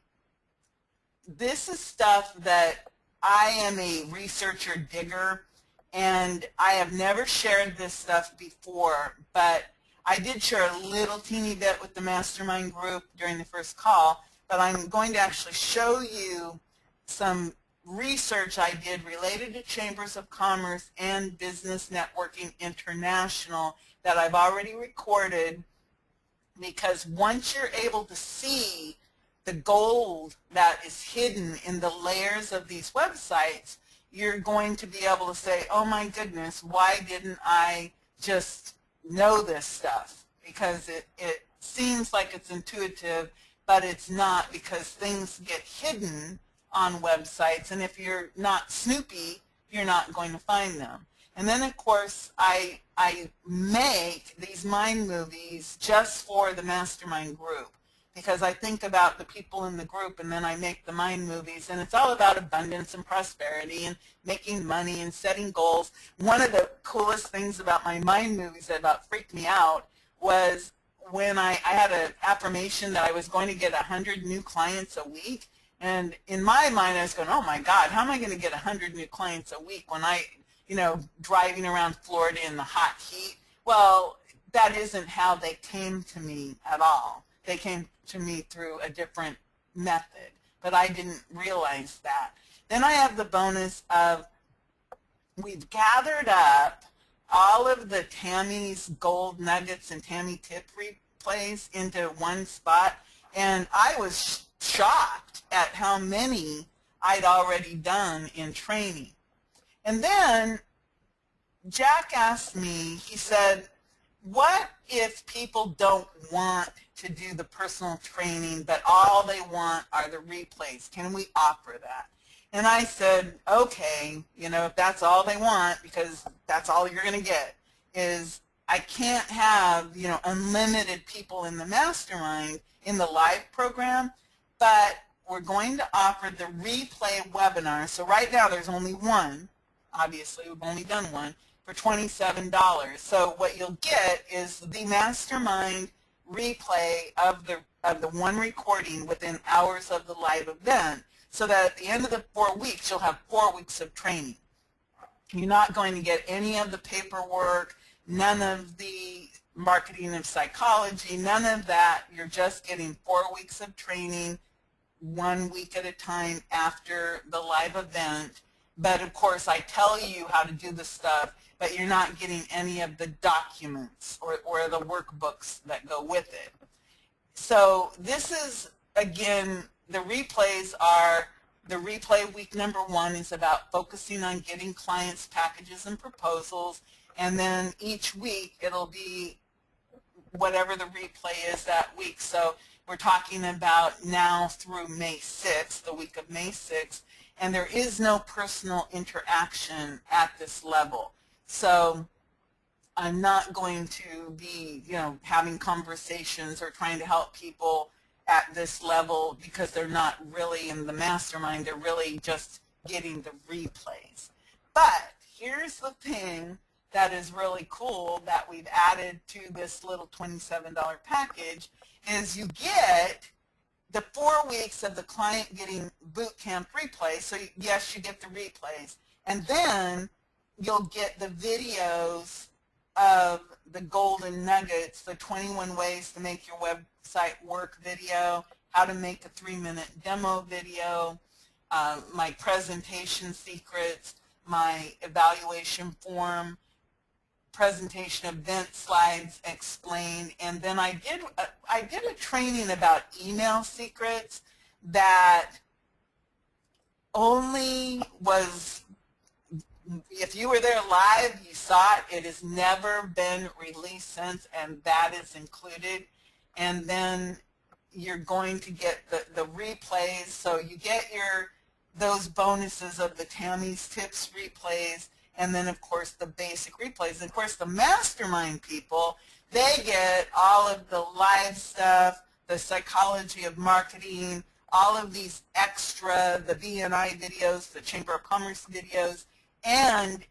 this is stuff that I am a researcher digger, and I have never shared this stuff before, but I did share a little teeny bit with the mastermind group during the first call, but I'm going to actually show you some research I did related to Chambers of Commerce and Business Networking International that I've already recorded, because once you're able to see the gold that is hidden in the layers of these websites, you're going to be able to say, oh my goodness, why didn't I just know this stuff? Because it seems like it's intuitive, but it's not, because things get hidden on websites, and if you're not snoopy, you're not going to find them. And then, of course, I make these mind movies just for the mastermind group, because I think about the people in the group, and then I make the mind movies, and it's all about abundance and prosperity and making money and setting goals. One of the coolest things about my mind movies that about freaked me out was when I had an affirmation that I was going to get 100 new clients a week. And in my mind, I was going, oh my God, how am I going to get 100 new clients a week when I, driving around Florida in the hot heat? Well, that isn't how they came to me at all. They came to me through a different method, but I didn't realize that. Then I have the bonus of, we've gathered up all of the Tammy's Gold Nuggets and Tammy Tip replays into one spot, and I was shocked at how many I'd already done in training. And then Jack asked me, he said, what if people don't want to do the personal training, but all they want are the replays? Can we offer that? And I said, okay, if that's all they want, because that's all you're going to get, is I can't have, unlimited people in the mastermind in the live program, but we're going to offer the replay webinar. So right now there's only one. Obviously, we've only done one for $27. So what you'll get is the mastermind replay of the one recording within hours of the live event, so that at the end of the 4 weeks, you'll have 4 weeks of training. You're not going to get any of the paperwork, none of the marketing of psychology, none of that. You're just getting 4 weeks of training, 1 week at a time after the live event. But of course, I tell you how to do the stuff, but you're not getting any of the documents or the workbooks that go with it. So this is, again, the replays are, the replay week number 1 is about focusing on getting clients packages and proposals, and then each week it'll be whatever the replay is that week. So we're talking about now through May 6th, the week of May 6th, and there is no personal interaction at this level. So I'm not going to be, having conversations or trying to help people at this level, because they're not really in the mastermind. They're really just getting the replays. But here's the thing that is really cool that we've added to this little $27 package, is you get the 4 weeks of the client getting boot camp replays. So yes, you get the replays, and then you'll get the videos of the golden nuggets, the 21 ways to make your website work video, how to make a 3-minute demo video, my presentation secrets, my evaluation form, presentation event slides explained, and then I did a training about email secrets that only was, if you were there live, you saw it. It has never been released since, and that is included. And then you're going to get the replays, so you get those bonuses of the Tammy's Tips replays, and then of course the basic replays. And of course the mastermind people, they get all of the live stuff, the psychology of marketing, all of these extra, the BNI videos, the Chamber of Commerce videos, and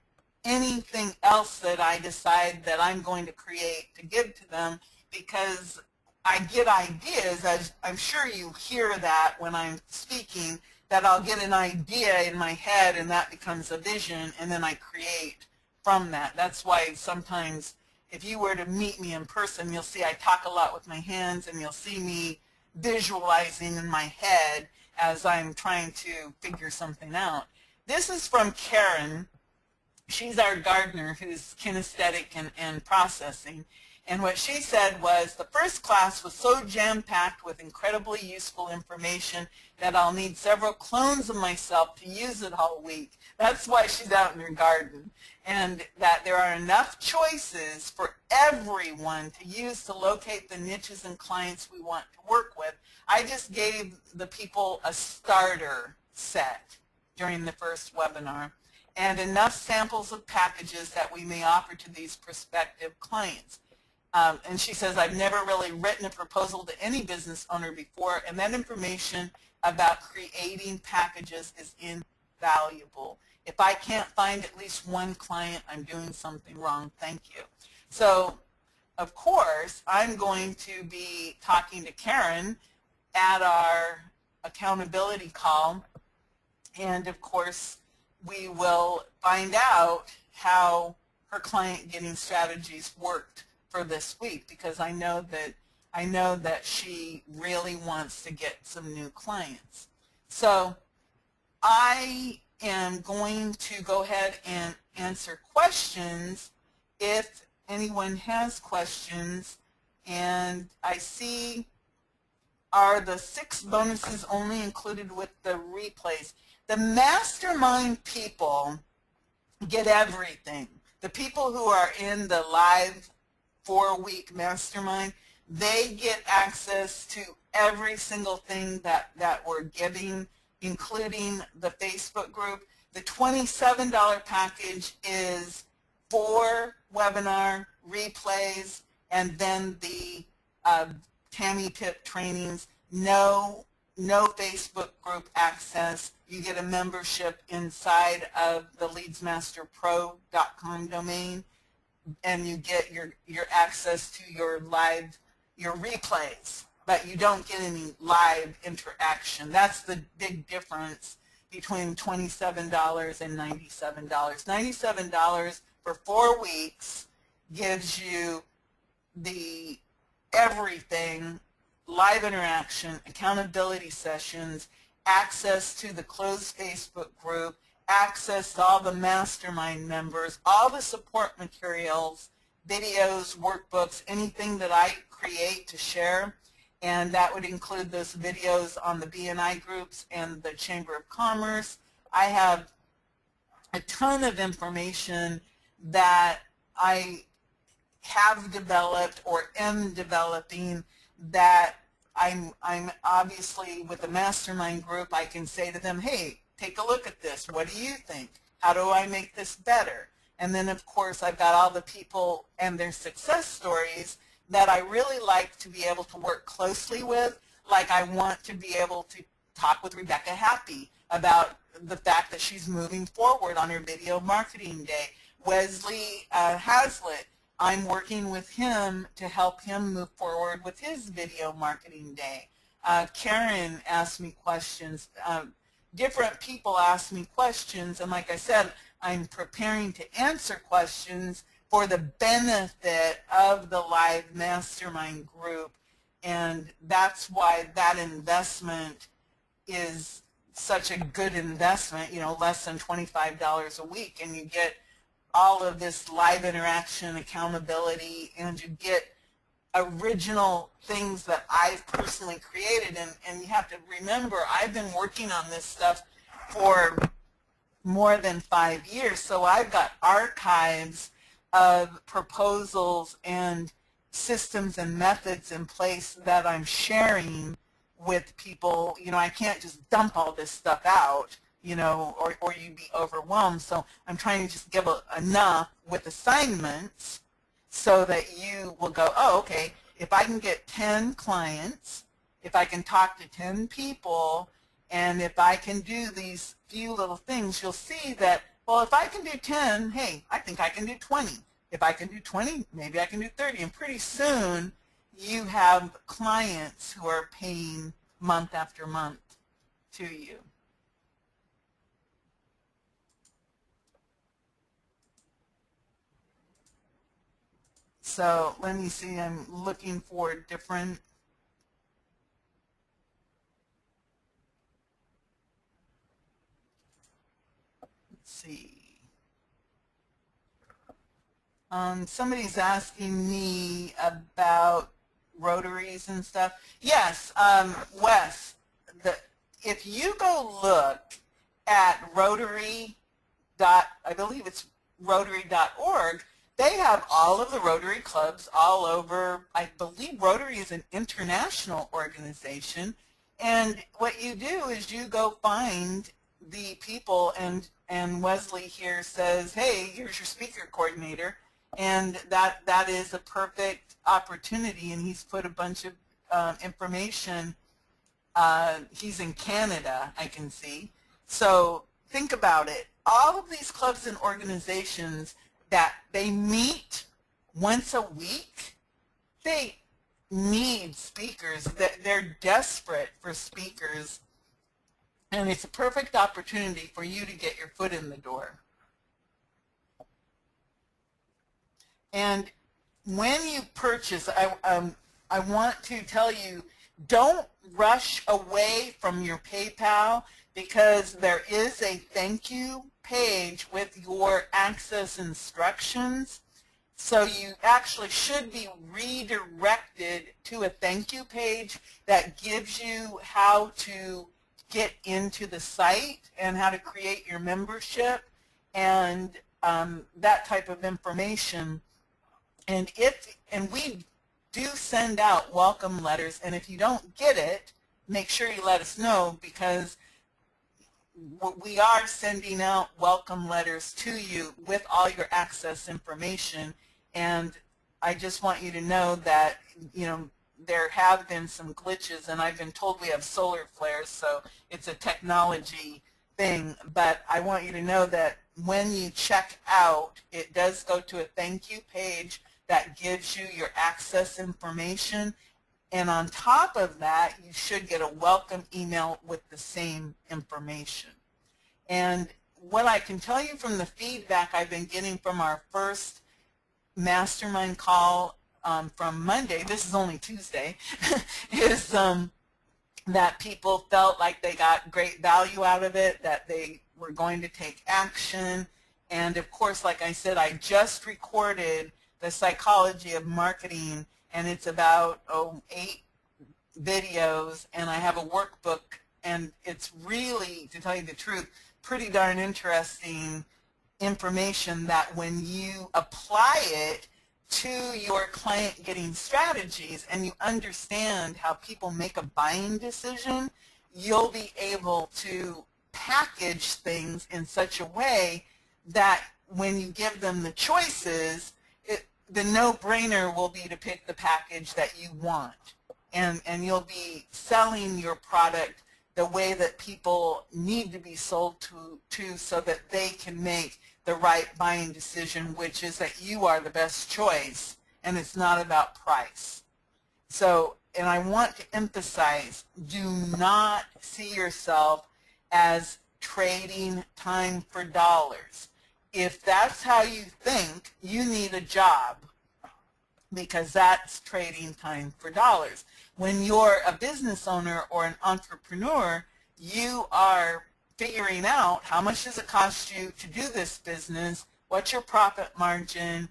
anything else that I decide that I'm going to create to give to them, because I get ideas, as I'm sure you hear that when I'm speaking, that I'll get an idea in my head and that becomes a vision, and then I create from that. That's why sometimes if you were to meet me in person, you'll see I talk a lot with my hands, and you'll see me visualizing in my head as I'm trying to figure something out. This is from Karen. She's our gardener who's kinesthetic and processing. And what she said was, the first class was so jam-packed with incredibly useful information that I'll need several clones of myself to use it all week. That's why she's out in her garden. And that there are enough choices for everyone to use to locate the niches and clients we want to work with. I just gave the people a starter set during the first webinar and enough samples of packages that we may offer to these prospective clients. And she says, I've never really written a proposal to any business owner before, and that information about creating packages is invaluable. If I can't find at least one client, I'm doing something wrong. Thank you. So, of course, I'm going to be talking to Karen at our accountability call, and of course, we will find out how her client getting strategies worked for this week, because I know that she really wants to get some new clients. So I am going to go ahead and answer questions if anyone has questions. And I see, are the 6 bonuses only included with the replays? The mastermind people get everything. The people who are in the live 4-week mastermind, they get access to every single thing that we're giving, including the Facebook group. The $27 package is 4 webinar replays and then the Tammy Pip trainings. No Facebook group access. You get a membership inside of the leadsmasterpro.com domain, and you get your access to your replays, but you don't get any live interaction. That's the big difference between $27 and $97. $97 for 4 weeks gives you the everything, live interaction, accountability sessions, access to the closed Facebook group, access to all the mastermind members, all the support materials, videos, workbooks, anything that I create to share. And that would include those videos on the BNI groups and the Chamber of Commerce. I have a ton of information that I have developed or am developing that I'm obviously with the mastermind group, I can say to them, hey, take a look at this. What do you think? How do I make this better? And then, of course, I've got all the people and their success stories that I really like to be able to work closely with. Like I want to be able to talk with Rebecca Happy about the fact that she's moving forward on her video marketing day. Wesley Hazlitt, I'm working with him to help him move forward with his video marketing day. Karen asked me questions. Different people ask me questions, and like I said, I'm preparing to answer questions for the benefit of the live mastermind group, and that's why that investment is such a good investment, you know, less than $25 a week, and you get all of this live interaction, accountability, and you get original things that I've personally created. And you have to remember, I've been working on this stuff for more than 5 years, so I've got archives of proposals and systems and methods in place that I'm sharing with people. You know, I can't just dump all this stuff out, you know, or you'd be overwhelmed. So I'm trying to just give enough with assignments so that you will go, oh, okay, if I can get 10 clients, if I can talk to 10 people, and if I can do these few little things, you'll see that, well, if I can do 10, hey, I think I can do 20. If I can do 20, maybe I can do 30. And pretty soon, you have clients who are paying month after month to you. So let me see, I'm looking for different, let's see. Somebody's asking me about rotaries and stuff. Yes, Wes, if you go look at I believe it's Rotary.org, they have all of the Rotary clubs all over. I believe Rotary is an international organization. And what you do is you go find the people, and Wesley here says, hey, here's your speaker coordinator. And that is a perfect opportunity, and he's put a bunch of information. He's in Canada, I can see. So think about it. All of these clubs and organizations that they meet once a week, they need speakers. They're desperate for speakers, and it's a perfect opportunity for you to get your foot in the door. And when you purchase, I want to tell you, don't rush away from your PayPal, because there is a thank you page with your access instructions. So you actually should be redirected to a thank you page that gives you how to get into the site and how to create your membership and that type of information. And we do send out welcome letters, and if you don't get it, make sure you let us know, because we are sending out welcome letters to you with all your access information. And I just want you to know that, there have been some glitches, and I've been told we have solar flares, so it's a technology thing. But I want you to know that when you check out, it does go to a thank you page that gives you your access information. And on top of that, you should get a welcome email with the same information. And what I can tell you from the feedback I've been getting from our first mastermind call from Monday, this is only Tuesday, is that people felt like they got great value out of it, that they were going to take action. And of course, like I said, I just recorded the Psychology of Marketing, and it's about 8 videos, and I have a workbook, and it's really, to tell you the truth, pretty darn interesting information that when you apply it to your client getting strategies and you understand how people make a buying decision, you'll be able to package things in such a way that when you give them the choices, the no-brainer will be to pick the package that you want. And you'll be selling your product the way that people need to be sold to so that they can make the right buying decision, which is that you are the best choice, and it's not about price. So, and I want to emphasize, do not see yourself as trading time for dollars. If that's how you think, you need a job, because that's trading time for dollars. When you're a business owner or an entrepreneur, you are figuring out how much does it cost you to do this business, what's your profit margin,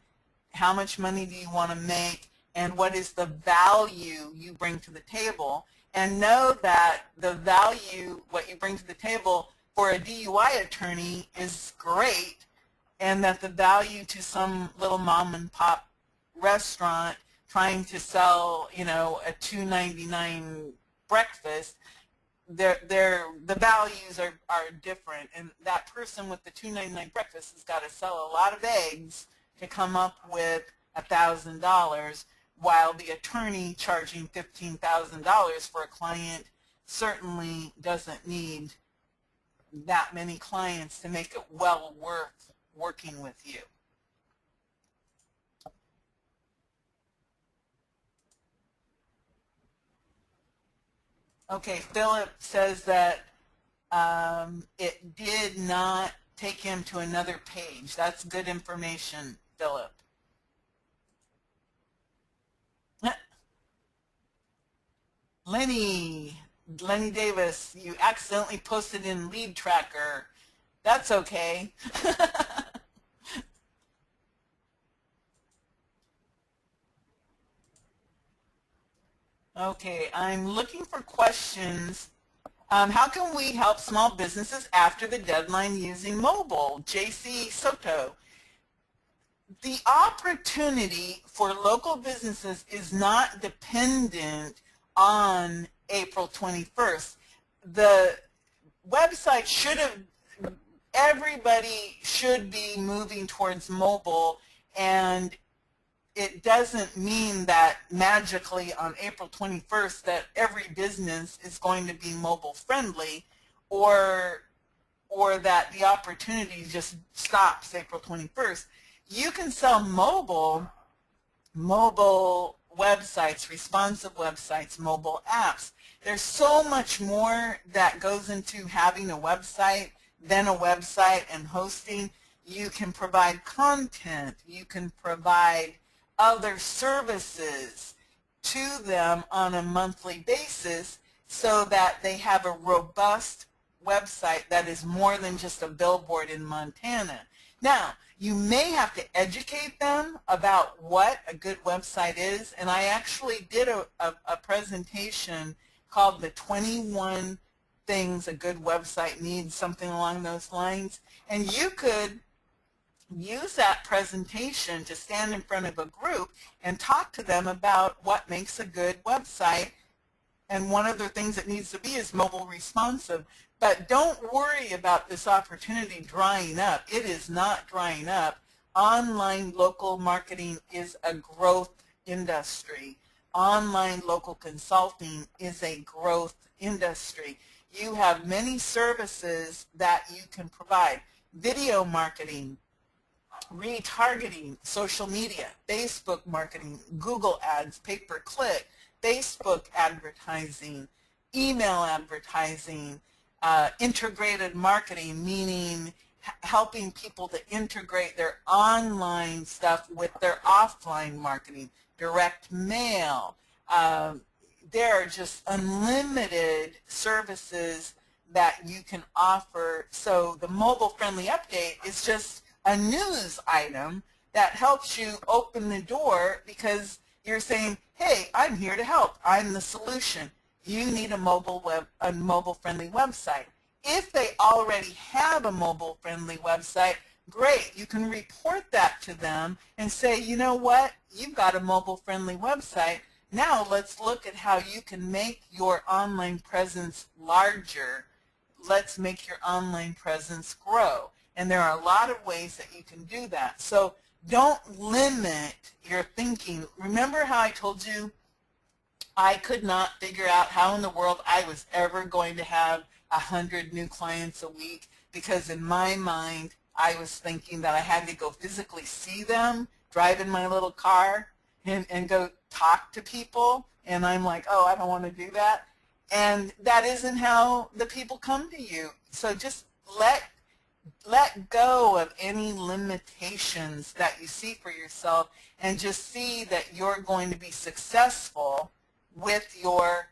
how much money do you want to make, and what is the value you bring to the table. And know that the value, what you bring to the table for a DUI attorney is great, and that the value to some little mom and pop restaurant trying to sell, a $2.99 breakfast, the values are different. And that person with the $2.99 breakfast has got to sell a lot of eggs to come up with $1,000, while the attorney charging $15,000 for a client certainly doesn't need that many clients to make it well worth working with you. Okay, Philip says that it did not take him to another page. That's good information, Philip. Lenny Davis, you accidentally posted in Lead Tracker. That's okay. Okay, I'm looking for questions. How can we help small businesses after the deadline using mobile? JC Soto. The opportunity for local businesses is not dependent on April 21st. The website should have, everybody should be moving towards mobile, and it doesn't mean that magically on April 21st that every business is going to be mobile friendly, or that the opportunity just stops April 21st. You can sell mobile websites, responsive websites, mobile apps. There's so much more that goes into having a website than a website and hosting. You can provide content. You can provide other services to them on a monthly basis so that they have a robust website that is more than just a billboard in Montana. Now, you may have to educate them about what a good website is, and I actually did a presentation called the 21 Things a Good Website Needs, something along those lines, and you could use that presentation to stand in front of a group and talk to them about what makes a good website. And one of the things that needs to be is mobile responsive. But don't worry about this opportunity drying up. It is not drying up. Online local marketing is a growth industry. Online local consulting is a growth industry. You have many services that you can provide. Video marketing, retargeting, social media, Facebook marketing, Google ads, pay-per-click, Facebook advertising, email advertising, integrated marketing, meaning helping people to integrate their online stuff with their offline marketing, direct mail. There are just unlimited services that you can offer. So the mobile-friendly update is just a news item that helps you open the door because you're saying, hey, I'm here to help. I'm the solution. You need a mobile-friendly website. If they already have a mobile-friendly website, great. You can report that to them and say, you know what? You've got a mobile-friendly website. Now let's look at how you can make your online presence larger. Let's make your online presence grow. And there are a lot of ways that you can do that. So don't limit your thinking. Remember how I told you I could not figure out how in the world I was ever going to have 100 new clients a week, because in my mind I was thinking that I had to go physically see them, drive in my little car, and go talk to people. And I'm like, oh, I don't want to do that. And that isn't how the people come to you. So just let go of any limitations that you see for yourself and just see that you're going to be successful with your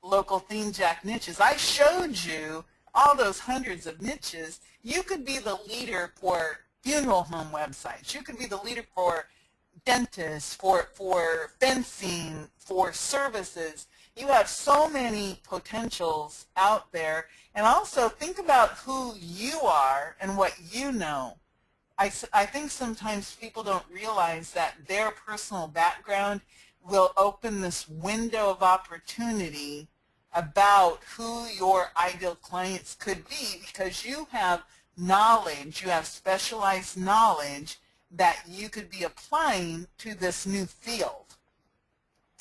local ThemeJack niches. I showed you all those hundreds of niches. You could be the leader for funeral home websites. You could be the leader for dentists, for fencing, for services. You have so many potentials out there. And also think about who you are and what you know. I think sometimes people don't realize that their personal background will open this window of opportunity about who your ideal clients could be, because you have knowledge, you have specialized knowledge that you could be applying to this new field.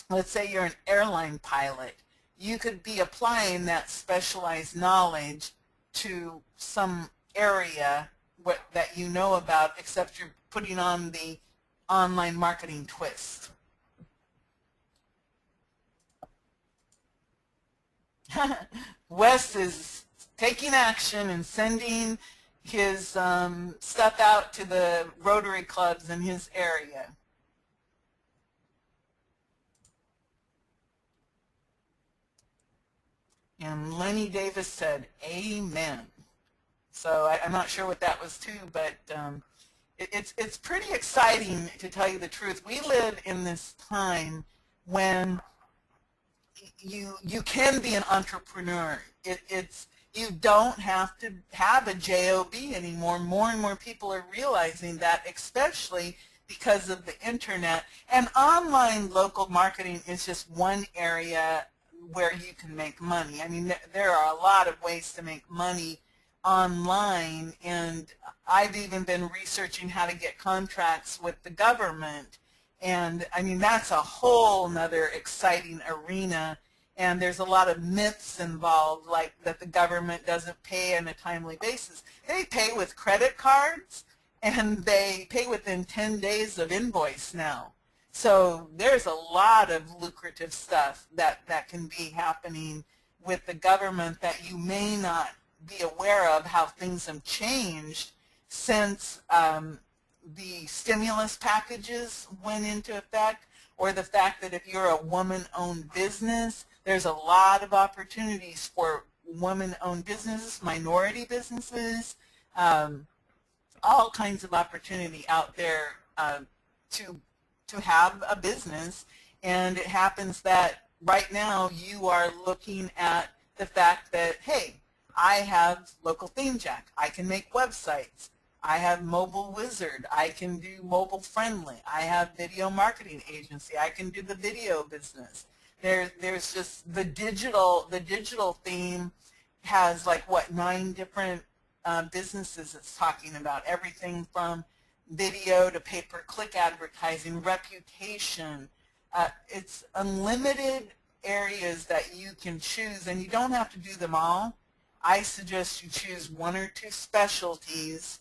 Let's say you're an airline pilot. You could be applying that specialized knowledge to some area that you know about, except you're putting on the online marketing twist. Wes is taking action and sending his stuff out to the Rotary clubs in his area. And Lenny Davis said, amen. So I'm not sure what that was too, but it's pretty exciting, to tell you the truth. We live in this time when you can be an entrepreneur. You don't have to have a job anymore. More and more people are realizing that, especially because of the internet. And online local marketing is just one area where you can make money. I mean, there are a lot of ways to make money online, and I've even been researching how to get contracts with the government. And I mean, that's a whole nother exciting arena. And there's a lot of myths involved, like that the government doesn't pay on a timely basis. They pay with credit cards, and they pay within 10 days of invoice now. So there's a lot of lucrative stuff that can be happening with the government that you may not be aware of, how things have changed since the stimulus packages went into effect, or the fact that if you're a woman-owned business, there's a lot of opportunities for women-owned businesses, minority businesses, all kinds of opportunity out there to have a business. And it happens that right now you are looking at the fact that, hey, I have Local Theme Jack. I can make websites. I have Mobile Wizard. I can do mobile friendly. I have Video Marketing Agency. I can do the video business. There's just the digital theme has like what, 9 different businesses it's talking about. Everything from video to pay-per-click advertising, reputation. It's unlimited areas that you can choose, and you don't have to do them all. I suggest you choose 1 or 2 specialties,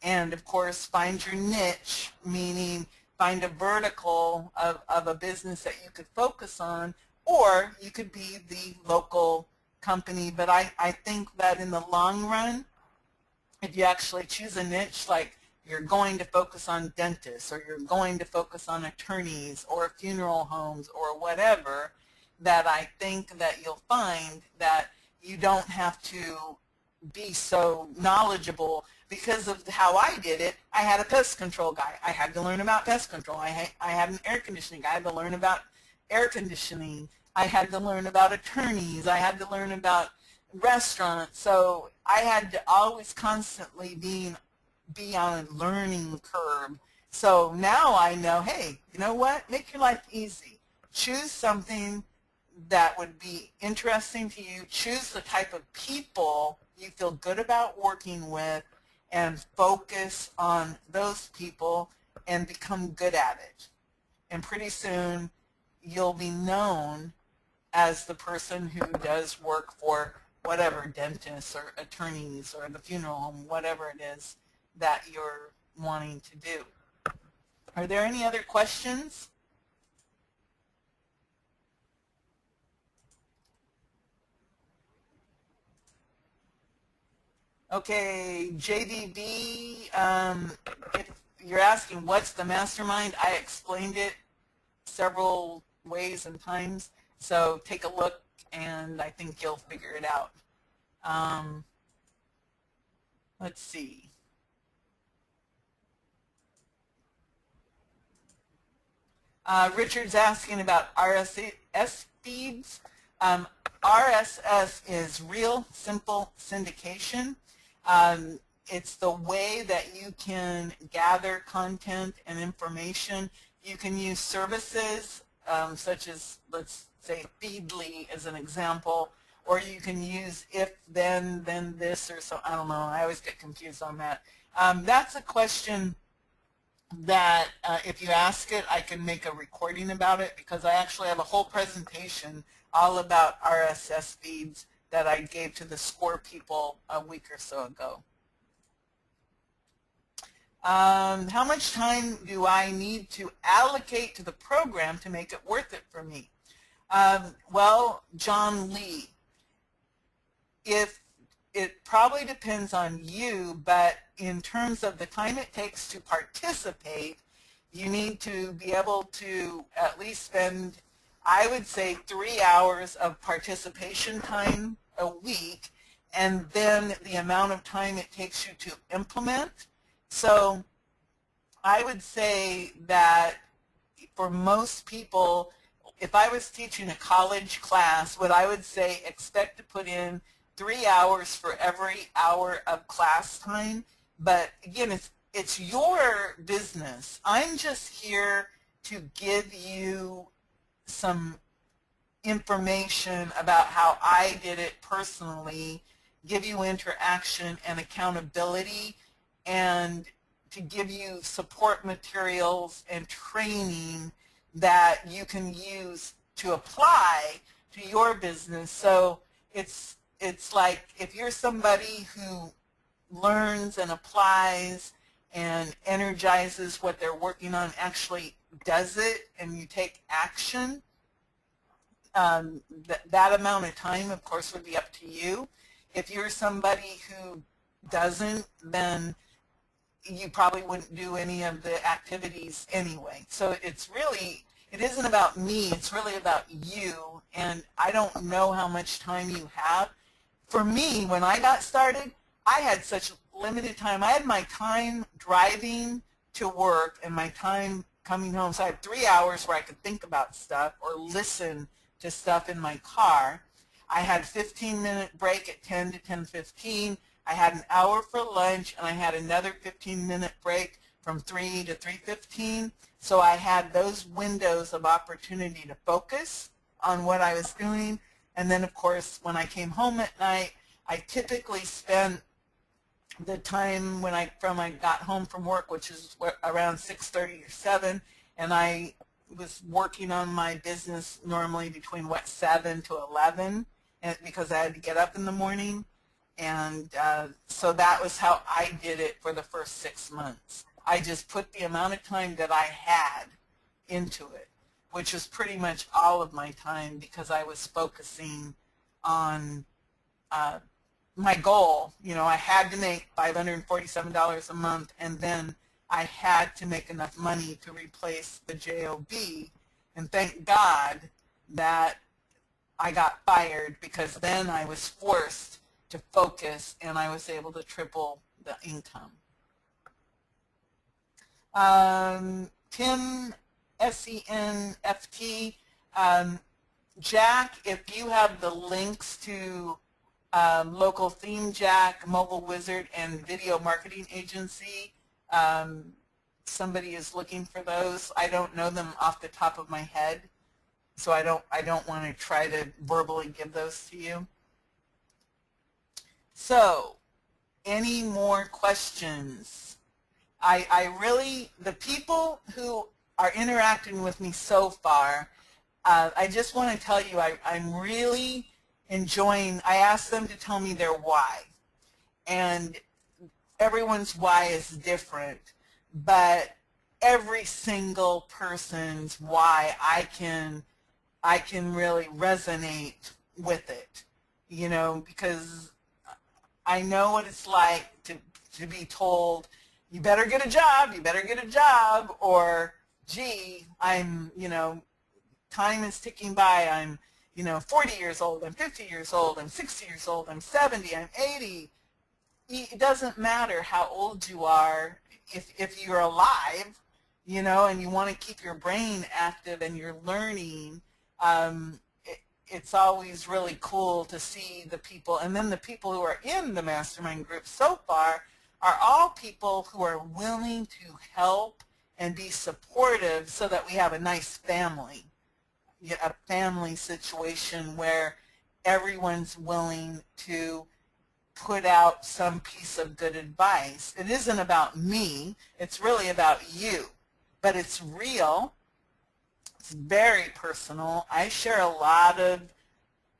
and of course find your niche, meaning find a vertical of a business that you could focus on, or you could be the local company. But I think that in the long run, if you actually choose a niche, like you're going to focus on dentists, or you're going to focus on attorneys or funeral homes or whatever, that I think that you'll find that you don't have to be so knowledgeable. Because of how I did it, I had a pest control guy. I had to learn about pest control. I had an air conditioning guy. I had to learn about air conditioning. I had to learn about attorneys. I had to learn about restaurants. So I had to always constantly be on a learning curve. So now I know, hey, you know what? Make your life easy. Choose something that would be interesting to you. Choose the type of people you feel good about working with, and focus on those people and become good at it. And pretty soon you'll be known as the person who does work for whatever, dentists or attorneys or the funeral home, whatever it is that you're wanting to do. Are there any other questions? Okay, JDB, if you're asking what's the mastermind, I explained it several ways and times, so take a look and I think you'll figure it out. Let's see. Richard's asking about RSS feeds. RSS is Real Simple Syndication. It's the way that you can gather content and information. You can use services such as, let's say, Feedly as an example, or you can use if, then this, or so. I don't know. I always get confused on that. That's a question that if you ask it, I can make a recording about it, because I actually have a whole presentation all about RSS feeds that I gave to the SCORE people a week or so ago. How much time do I need to allocate to the program to make it worth it for me? Well, John Lee, it probably depends on you, but in terms of the time it takes to participate, you need to be able to at least spend, I would say, 3 hours of participation time a week, and then the amount of time it takes you to implement. So I would say that for most people, if I was teaching a college class, what I would say, expect to put in 3 hours for every hour of class time. But again, it's your business. I'm just here to give you some information about how I did it personally, give you interaction and accountability, and to give you support materials and training that you can use to apply to your business. So it's like if you're somebody who learns and applies and energizes what they're working on, actually does it, and you take action, that amount of time, of course, would be up to you. If you're somebody who doesn't, then you probably wouldn't do any of the activities anyway. So it isn't about me, it's really about you, and I don't know how much time you have. For me, when I got started, I had such limited time. I had my time driving to work and my time coming home. So I had 3 hours where I could think about stuff or listen to stuff in my car. I had a 15-minute break at 10 to 10:15. I had an hour for lunch, and I had another 15-minute break from 3 to 3:15. So I had those windows of opportunity to focus on what I was doing. And then, of course, when I came home at night, I typically spent the time when I got home from work, which is around 6:30 or 7, and I was working on my business normally between 7 to 11, and because I had to get up in the morning. And so that was how I did it for the first 6 months. I just put the amount of time that I had into it, which was pretty much all of my time, because I was focusing on my goal. You know, I had to make $547 a month, and then I had to make enough money to replace the JOB. And thank God that I got fired, because then I was forced to focus, and I was able to triple the income. Tim, SENFT, Jack, if you have the links to Local Theme Jack, Mobile Wizard, and Video Marketing Agency, somebody is looking for those. I don't know them off the top of my head, so I don't want to try to verbally give those to you. So, any more questions? I really, the people who are interacting with me so far, I just want to tell you I'm really enjoying, I asked them to tell me their why. And everyone's why is different, but every single person's why I can really resonate with it, you know, because I know what it's like to be told, you better get a job, you better get a job, or gee, I'm, you know, time is ticking by, I'm, you know, 40 years old, I'm 50 years old, I'm 60 years old, I'm 70, I'm 80. It doesn't matter how old you are, if you're alive, you know, and you want to keep your brain active and you're learning, it's always really cool to see the people. And then the people who are in the mastermind group so far are all people who are willing to help and be supportive, so that we have a nice family, a family situation where everyone's willing to put out some piece of good advice. It isn't about me, it's really about you, but it's real. It's very personal. I share a lot of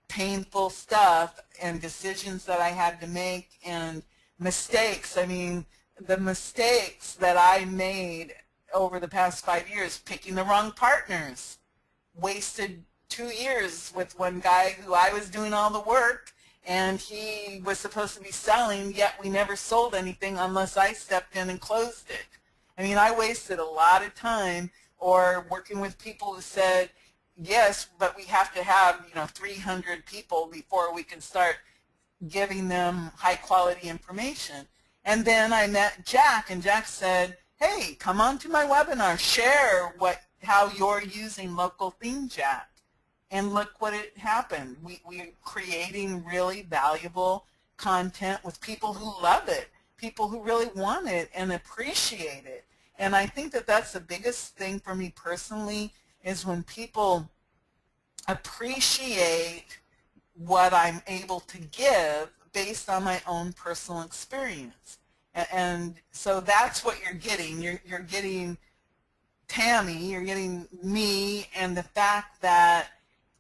painful stuff and decisions that I had to make and mistakes. I mean, the mistakes that I made over the past 5 years, picking the wrong partners, wasted 2 years with one guy who I was doing all the work, and he was supposed to be selling, yet we never sold anything unless I stepped in and closed it. I mean, I wasted a lot of time, or working with people who said, yes, but we have to have, you know, 300 people before we can start giving them high quality information. And then I met Jack, and Jack said, hey, come on to my webinar, share what how you're using Local Theme Jack. And look what it happened. We're creating really valuable content with people who love it, people who really want it and appreciate it. And I think that that's the biggest thing for me personally, is when people appreciate what I'm able to give based on my own personal experience. And so that's what you're getting. You're getting Tammy, you're getting me, and the fact that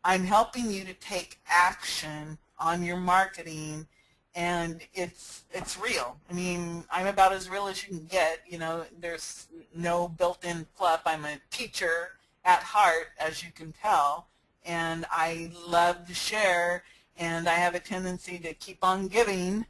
I'm helping you to take action on your marketing, and it's real. I mean, I'm about as real as you can get. You know, there's no built-in fluff. I'm a teacher at heart, as you can tell, and I love to share, and I have a tendency to keep on giving.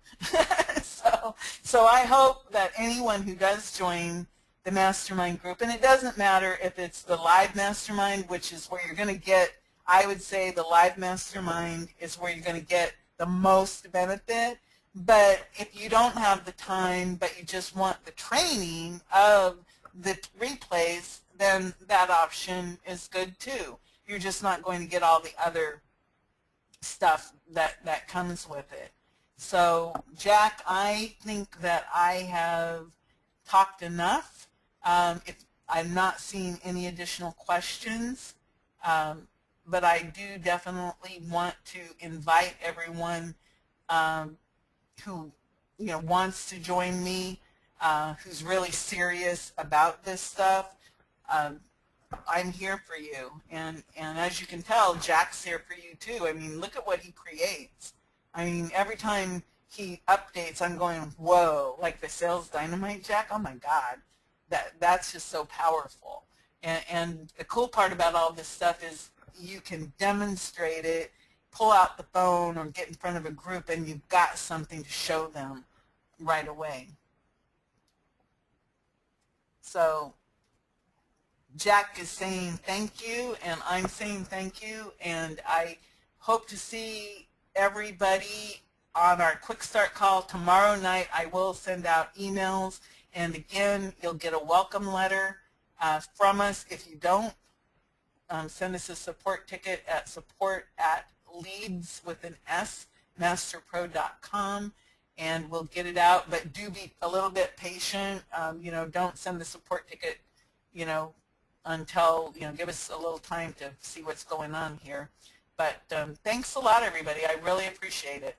So I hope that anyone who does join the mastermind group, and it doesn't matter if it's the live mastermind, which is where you're going to get, I would say the live mastermind is where you're going to get the most benefit. But if you don't have the time, but you just want the training of the replays, then that option is good too. You're just not going to get all the other stuff that comes with it. So, Jack, I think that I have talked enough. If I'm not seeing any additional questions, but I do definitely want to invite everyone who wants to join me, who's really serious about this stuff. I'm here for you, and as you can tell, Jack's here for you too. I mean, look at what he creates. I mean, every time he updates, I'm going, whoa, like the Sales Dynamite Jack. Oh my God, that's just so powerful. And the cool part about all this stuff is you can demonstrate it, pull out the phone or get in front of a group, and you've got something to show them right away. So Jack is saying thank you, and I'm saying thank you, and I hope to see everybody on our quick start call tomorrow night. I will send out emails, and again, you'll get a welcome letter from us. If you don't, send us a support ticket at support@leads with an S, masterpro.com, and we'll get it out. But do be a little bit patient. Don't send the support ticket, until, give us a little time to see what's going on here. But thanks a lot, everybody. I really appreciate it.